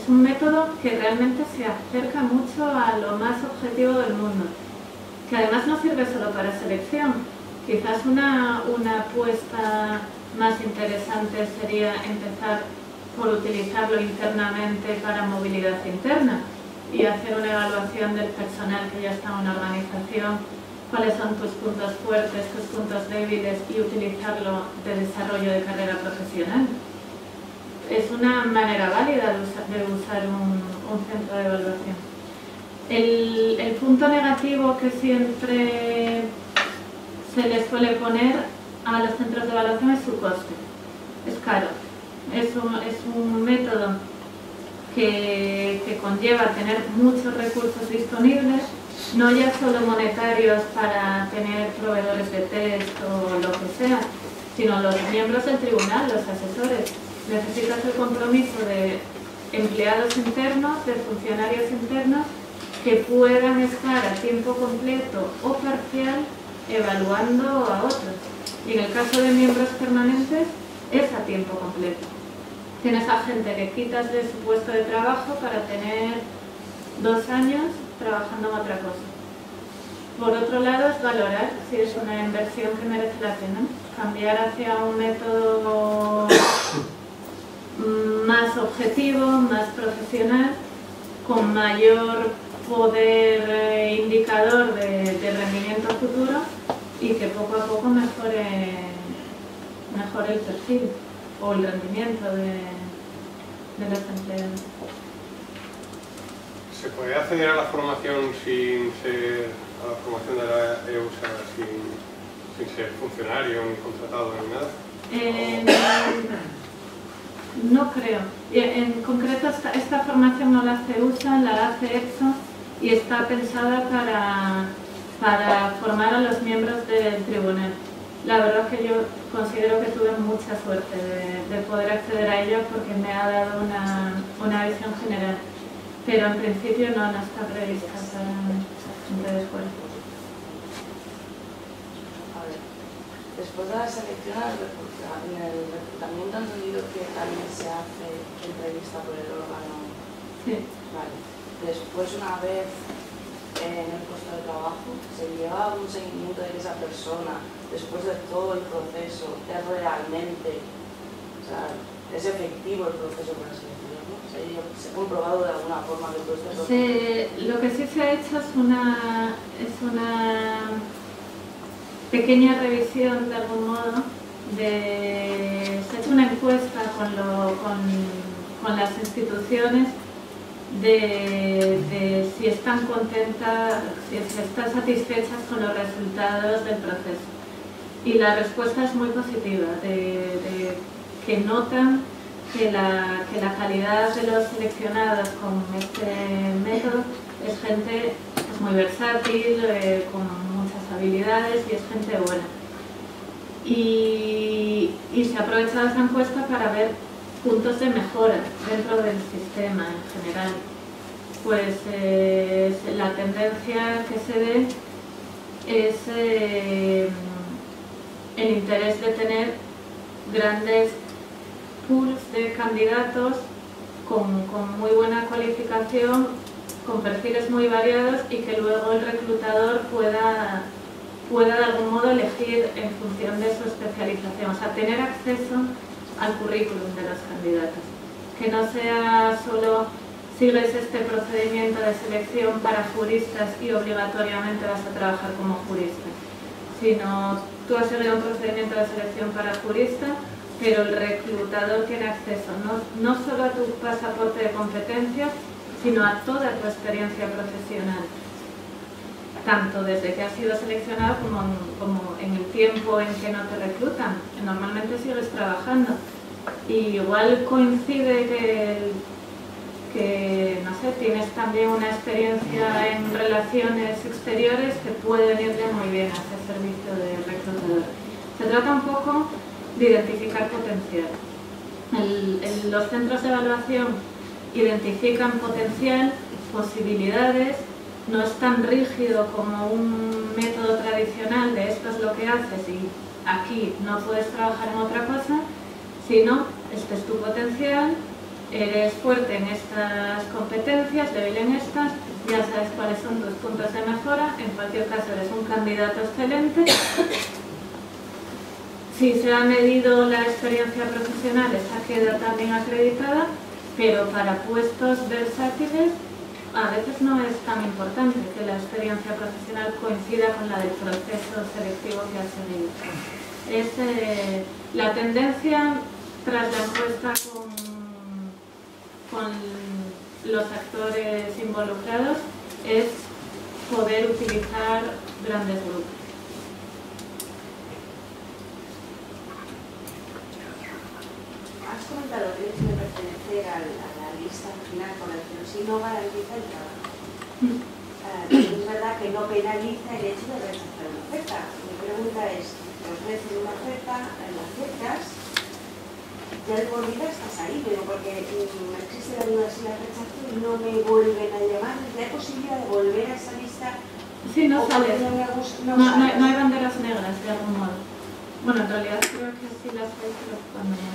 un método que realmente se acerca mucho a lo más objetivo del mundo, que además no sirve solo para selección. Quizás una apuesta más interesante sería empezar por utilizarlo internamente para movilidad interna y hacer una evaluación del personal que ya está en una organización, cuáles son tus puntos fuertes, tus puntos débiles y utilizarlo de desarrollo de carrera profesional. Es una manera válida de usar un centro de evaluación. El punto negativo que siempre se les suele poner a los centros de evaluación es su coste. Es caro. Es un método que conlleva tener muchos recursos disponibles, no ya solo monetarios para tener proveedores de test o lo que sea, sino los miembros del tribunal, los asesores. Necesitas el compromiso de empleados internos, de funcionarios internos, que puedan estar a tiempo completo o parcial evaluando a otros. Y en el caso de miembros permanentes es a tiempo completo. Tienes a gente que quitas de su puesto de trabajo para tener 2 años trabajando en otra cosa. Por otro lado, es valorar si es una inversión que merece la pena. Cambiar hacia un método más objetivo, más profesional, con mayor poder indicador de rendimiento futuro y que poco a poco mejore el perfil o el rendimiento de los empleados. ¿Se puede acceder a la formación sin ser, a la formación de la EUSA sin ser funcionario, ni contratado, ni nada? No creo. En concreto esta formación no la hace EUSA, la hace EPSO y está pensada para formar a los miembros del tribunal. La verdad que yo considero que tuve mucha suerte de poder acceder a ella porque me ha dado una visión general, pero en principio no está prevista para gente de escuela. A ver, después de la selección en el reclutamiento han entendido que también se hace entrevista por el órgano. Sí. Vale. Después, una vez en el puesto de trabajo, se lleva un seguimiento de que esa persona, después de todo el proceso, es realmente, o sea, es efectivo el proceso para seleccionar, ¿no? Se ha comprobado de alguna forma que todo este proceso. Lo que sí se ha hecho es una pequeña revisión, de algún modo, se ha hecho una encuesta con las instituciones de si están contentas, si están satisfechas con los resultados del proceso. Y la respuesta es muy positiva, de que notan que la calidad de los seleccionados con este método es gente muy versátil, con muchas habilidades y es gente buena. Y se ha aprovechado esa encuesta para ver puntos de mejora dentro del sistema en general. Pues la tendencia que se ve es el interés de tener grandes pools de candidatos con muy buena cualificación, con perfiles muy variados y que luego el reclutador pueda de algún modo elegir en función de su especialización, o sea, tener acceso al currículum de los candidatos, que no sea solo sigues este procedimiento de selección para juristas y obligatoriamente vas a trabajar como jurista, sino tú has seguido un procedimiento de selección para jurista, pero el reclutador tiene acceso no solo a tu pasaporte de competencias, sino a toda tu experiencia profesional. tanto desde que has sido seleccionado como en el tiempo en que no te reclutan. Normalmente sigues trabajando y igual coincide que no sé, tienes también una experiencia en relaciones exteriores que puede venirle muy bien a ese servicio de reclutador. Se trata un poco de identificar potencial. Los centros de evaluación identifican potencial, posibilidades, no es tan rígido como un método tradicional de esto es lo que haces y aquí no puedes trabajar en otra cosa, sino este es tu potencial, eres fuerte en estas competencias, débil en estas, ya sabes cuáles son tus puntos de mejora, en cualquier caso eres un candidato excelente. Si se ha medido la experiencia profesional, esa queda también acreditada, pero para puestos versátiles a veces no es tan importante que la experiencia profesional coincida con la del proceso selectivo que has seguido. La tendencia tras la encuesta con los actores involucrados es poder utilizar grandes grupos. Has comentado que el hecho de pertenecer a la lista final con el que sí no garantiza el trabajo. Es verdad que no penaliza el hecho de rechazar una oferta. Mi pregunta es, te ofrecen una oferta, la aceptas, ya de por vida estás ahí, pero porque existe la duda si la rechazo y no me vuelven a llamar, ¿hay posibilidad de volver a esa lista? Sí, no sales. No hay banderas negras de algún modo. Bueno, en realidad creo que sí las hay, pero cuando no.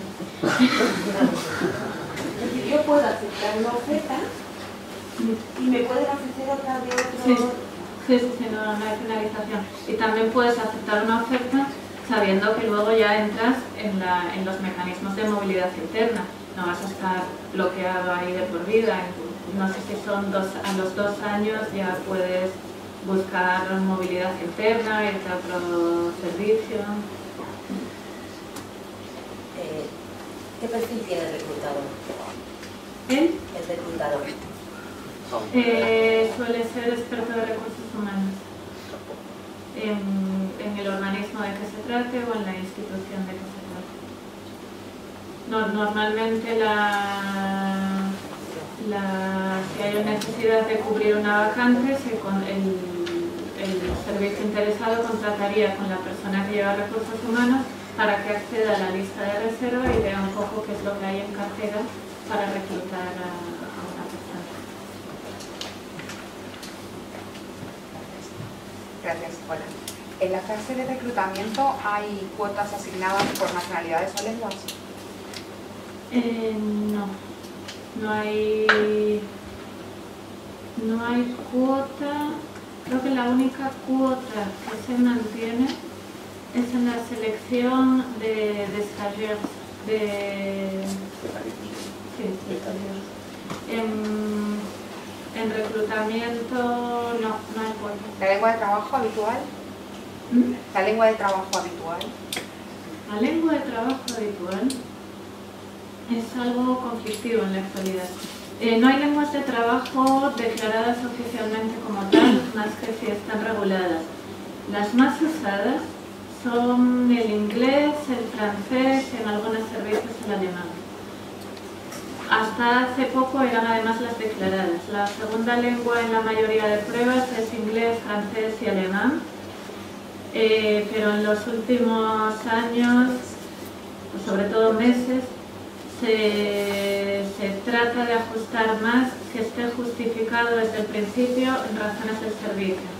Es decir, yo puedo aceptar una oferta y me pueden ofrecer otra de otro... Sí, no hay penalización. Y también puedes aceptar una oferta sabiendo que luego ya entras en los mecanismos de movilidad interna. No vas a estar bloqueado ahí de por vida. No sé si son a los 2 años ya puedes buscar movilidad interna, irte a otro servicio. ¿Qué perfil tiene el reclutador? ¿El? El reclutador. Suele ser experto de recursos humanos en el organismo de que se trate o en la institución de que se trate. Normalmente si hay necesidad de cubrir una vacante, el servicio interesado contrataría con la persona que lleva recursos humanos para que acceda a la lista de reserva y vea un poco qué es lo que hay en cartera para reclutar a una persona. Gracias. Hola. En la fase de reclutamiento hay cuotas asignadas por nacionalidades o lenguas. No hay cuota. Creo que la única cuota que se mantiene es en la selección de stagiaires, en reclutamiento no hay cuota. ¿La lengua de trabajo habitual? ¿La lengua de trabajo habitual? La lengua de trabajo habitual es algo conflictivo en la actualidad. No hay lenguas de trabajo declaradas oficialmente como tal, más que si están reguladas. Las más usadas son el inglés, el francés y en algunos servicios el alemán. Hasta hace poco eran además las declaradas. La segunda lengua en la mayoría de pruebas es inglés, francés y alemán. Pero en los últimos años, sobre todo meses, se trata de ajustar más que esté justificado desde el principio en razones del servicio.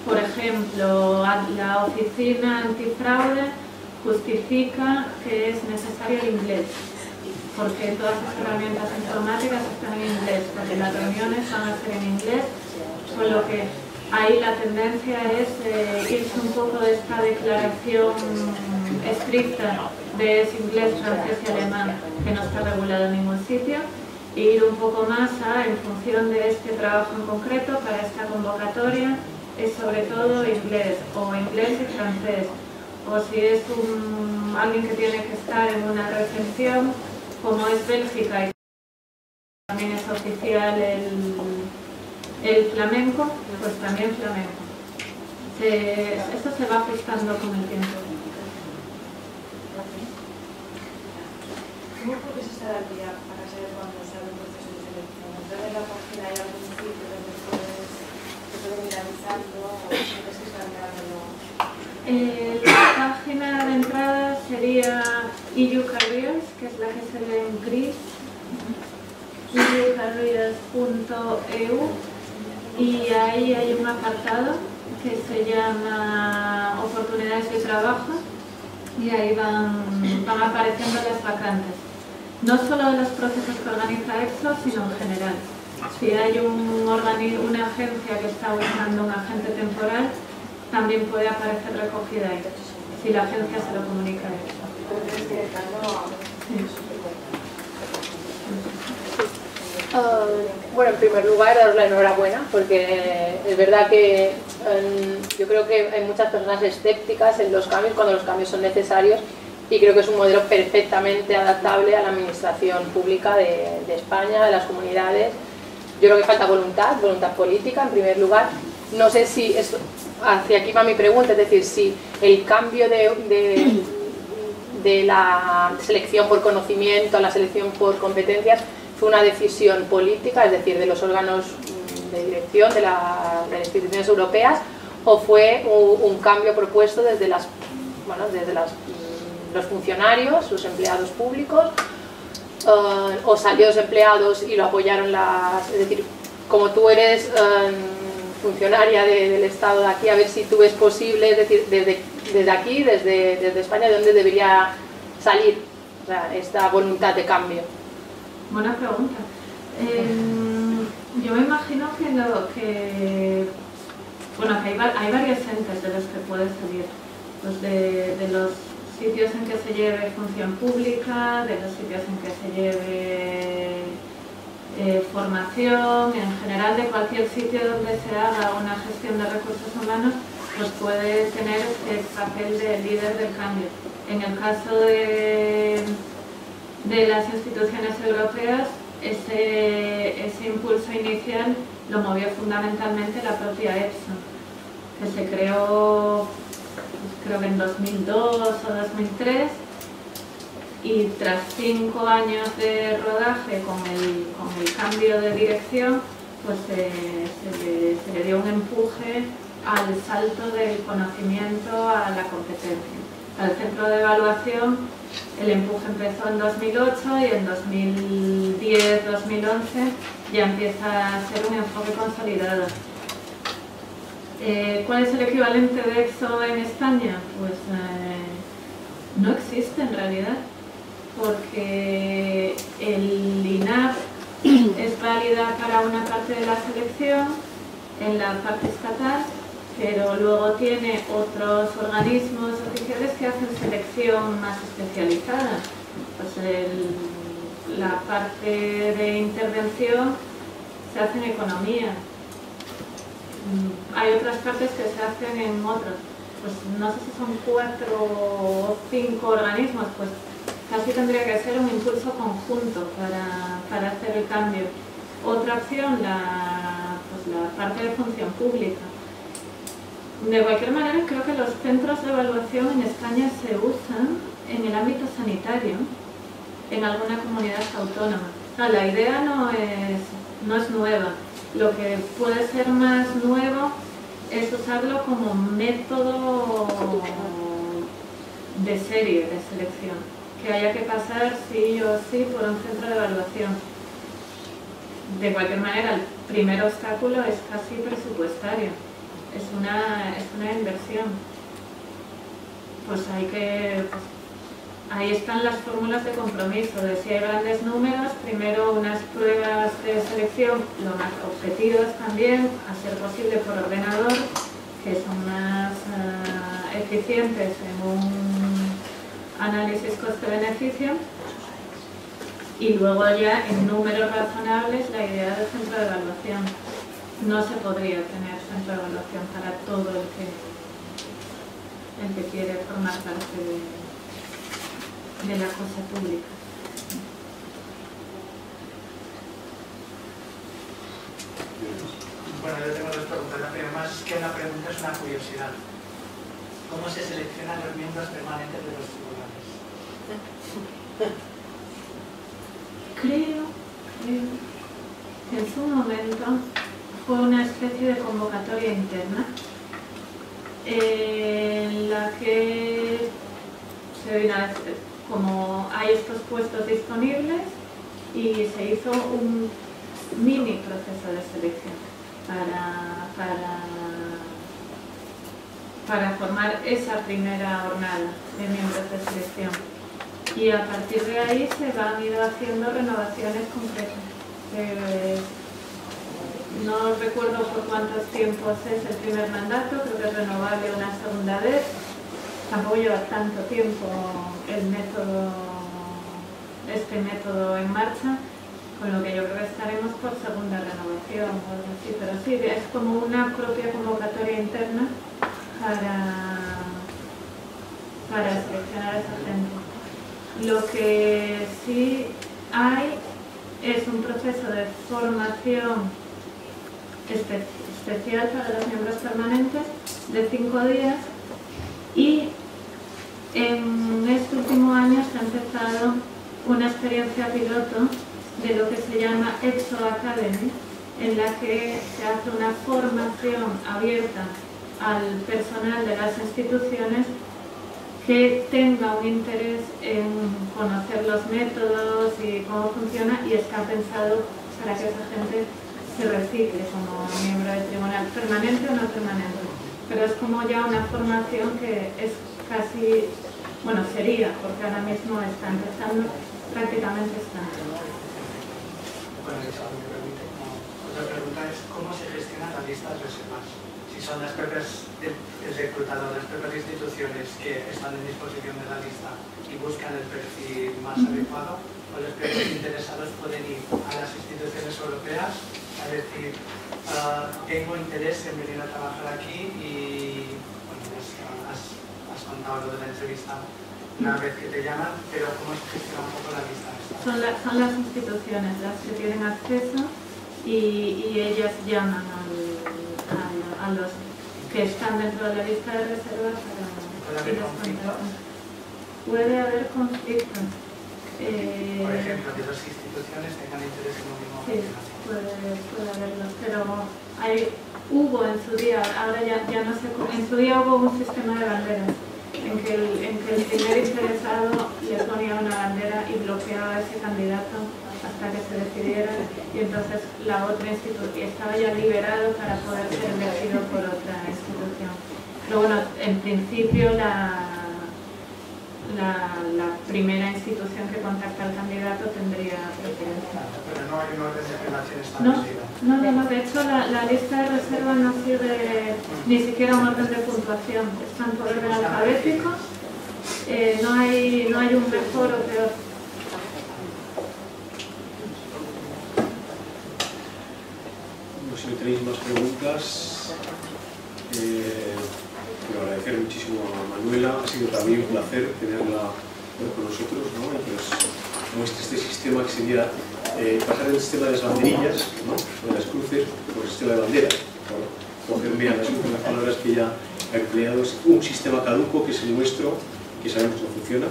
Por ejemplo, la oficina antifraude justifica que es necesario el inglés, porque todas las herramientas informáticas están en inglés, porque las reuniones van a ser en inglés, con lo que ahí la tendencia es irse un poco de esta declaración estricta de es inglés, francés y alemán, que no está regulado en ningún sitio, e ir un poco más en función de este trabajo en concreto, para esta convocatoria, es sobre todo inglés, o inglés y francés, o si es alguien que tiene que estar en una recepción, como es Bélgica y también es oficial El flamenco, pues también flamenco. Esto se va ajustando con el tiempo. ¿Cómo puedes estar al día para saber cuándo sale un proceso de selección? ¿Entrar en la página hay algún sitio donde te puedes ir avisando o tienes que estar mirándolo? La página de entrada sería EU Careers, que es la que se lee en gris, eucareers.eu, y ahí hay un apartado que se llama oportunidades de trabajo y ahí van apareciendo las vacantes. No solo de los procesos que organiza EPSO, sino en general. Si hay una agencia que está buscando un agente temporal, también puede aparecer recogida ahí, si la agencia se lo comunica a EPSO. Bueno, en primer lugar, daros la enhorabuena, porque es verdad que yo creo que hay muchas personas escépticas en los cambios cuando los cambios son necesarios, y creo que es un modelo perfectamente adaptable a la administración pública de España, de las comunidades. Yo creo que falta voluntad política en primer lugar. No sé si, hacia aquí va mi pregunta, es decir, si el cambio de la selección por conocimiento a la selección por competencias fue una decisión política, es decir, de los órganos de dirección de las instituciones europeas, o fue un cambio propuesto desde los funcionarios, los empleados públicos, o salió los empleados y lo apoyaron es decir, como tú eres funcionaria del Estado de aquí, a ver si tú ves posible, es decir, desde aquí, desde España, ¿de dónde debería salir, o sea, esta voluntad de cambio? Buena pregunta. Yo me imagino que hay varios entes de los que puede salir, pues de los sitios en que se lleve función pública, de los sitios en que se lleve formación, en general de cualquier sitio donde se haga una gestión de recursos humanos, pues puede tener el papel de líder del cambio. En el caso de las instituciones europeas, ese impulso inicial lo movió fundamentalmente la propia EPSO, que se creó, creo que en 2002 o 2003, y tras 5 años de rodaje con el cambio de dirección, pues se le dio un empuje al salto del conocimiento a la competencia. Al centro de evaluación el empuje empezó en 2008 y en 2010-2011 ya empieza a ser un enfoque consolidado. ¿Cuál es el equivalente de EPSO en España? Pues no existe en realidad, porque el INAP es válida para una parte de la selección en la parte estatal, pero luego tiene otros organismos oficiales que hacen selección más especializada. Pues la parte de intervención se hace en economía. Hay otras partes que se hacen en otros. Pues no sé si son 4 o 5 organismos, pues casi tendría que ser un impulso conjunto para hacer el cambio. Otra opción, la parte de función pública. De cualquier manera, creo que los centros de evaluación en España se usan en el ámbito sanitario, en alguna comunidad autónoma. O sea, la idea no es nueva. Lo que puede ser más nuevo es usarlo como método de serie de selección, que haya que pasar sí o sí por un centro de evaluación. De cualquier manera, el primer obstáculo es casi presupuestario. Es una inversión. Pues ahí están las fórmulas de compromiso, de si hay grandes números, primero unas pruebas de selección lo más objetivas también, a ser posible por ordenador, que son más eficientes en un análisis coste-beneficio, y luego ya en números razonables la idea del centro de evaluación. No se podría tener centro de evaluación para todo el que quiere formar parte de la cosa pública. Bueno, yo tengo dos preguntas. La primera, más que una pregunta, es una curiosidad. ¿Cómo se seleccionan los miembros permanentes de los tribunales? Creo que en su momento fue una especie de convocatoria interna en la que se vino a decir, como hay estos puestos disponibles, y se hizo un mini proceso de selección para formar esa primera jornada de miembros de selección. Y a partir de ahí se han ido haciendo renovaciones concretas. No recuerdo por cuántos tiempos es el primer mandato, creo que es renovable una segunda vez. Tampoco lleva tanto tiempo este método en marcha, con lo que yo creo que estaremos por segunda renovación o algo así. Pero sí, es como una propia convocatoria interna para seleccionar a esa gente. Lo que sí hay es un proceso de formación especial para los miembros permanentes de 5 días, y en este último año se ha empezado una experiencia piloto de lo que se llama EXO Academy, en la que se hace una formación abierta al personal de las instituciones que tenga un interés en conocer los métodos y cómo funciona, y está pensado para que esa gente se recicle como miembro del tribunal, permanente o no permanente. Pero es como ya una formación que es casi, bueno, sería, porque ahora mismo está empezando, prácticamente está. Bueno, eso me permite. Otra pregunta es ¿cómo se gestionan las listas reservas? Si son las propias, el reclutador, las propias instituciones que están en disposición de la lista y buscan el perfil más adecuado, o los propios interesados pueden ir a las instituciones europeas a decir tengo interés en venir a trabajar aquí, y bueno, has contado lo de la entrevista una vez que te llaman, pero ¿cómo se gestiona un poco la lista? Son las instituciones las que tienen acceso, y ellas llaman a los que están dentro de la lista de reservas para ¿Puede haber conflictos? Puede haber conflictos. Por ejemplo, que las instituciones tengan interés en lo mismo. Sí, puede haberlos, pero hubo en su día, ahora ya no sé, en su día hubo un sistema de banderas en que el primer interesado le ponía una bandera y bloqueaba a ese candidato hasta que se decidiera, y entonces la otra institución estaba ya liberado para poder ser elegido por otra institución. Pero bueno, en principio la primera institución que contacta al candidato tendría preferencia. Pero no hay un orden de relación establecido. No, de hecho la lista de reserva no sigue ni siquiera un orden de puntuación, están por orden alfabético, no hay un mejor o peor. Si no tenéis más preguntas, quiero agradecer muchísimo a Manuela, ha sido también un placer tenerla con nosotros, ¿no? Y que nos muestre este sistema que sería pasar del sistema de las banderillas, ¿no? O de las cruces, por el sistema de banderas. Coger bien las últimas palabras que ya ha empleado, es un sistema caduco que es el nuestro, que sabemos que no funciona.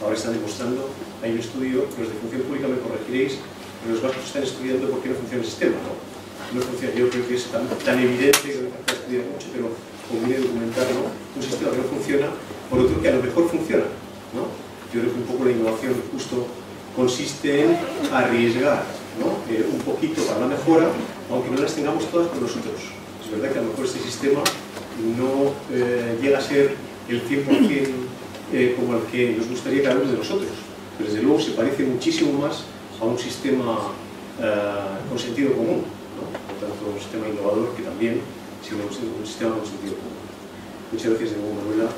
Ahora están demostrando, hay un estudio, los de función pública me corregiréis, pero los vascos están estudiando por qué no funciona el sistema, ¿no? No funciona. Yo creo que es tan evidente que no hay que estudiar mucho, pero conviene documentarlo. Un sistema que no funciona por otro que a lo mejor funciona, ¿no? Yo creo que un poco la innovación justo consiste en arriesgar, ¿no? Un poquito para la mejora, aunque no las tengamos todas con nosotros. Es verdad que a lo mejor este sistema no llega a ser el 100% como el que nos gustaría cada uno de nosotros, pero desde luego se parece muchísimo más a un sistema con sentido común, ¿no? Por tanto, un sistema innovador que también, sino un sistema con sentido común. Muchas gracias de nuevo, Manuela.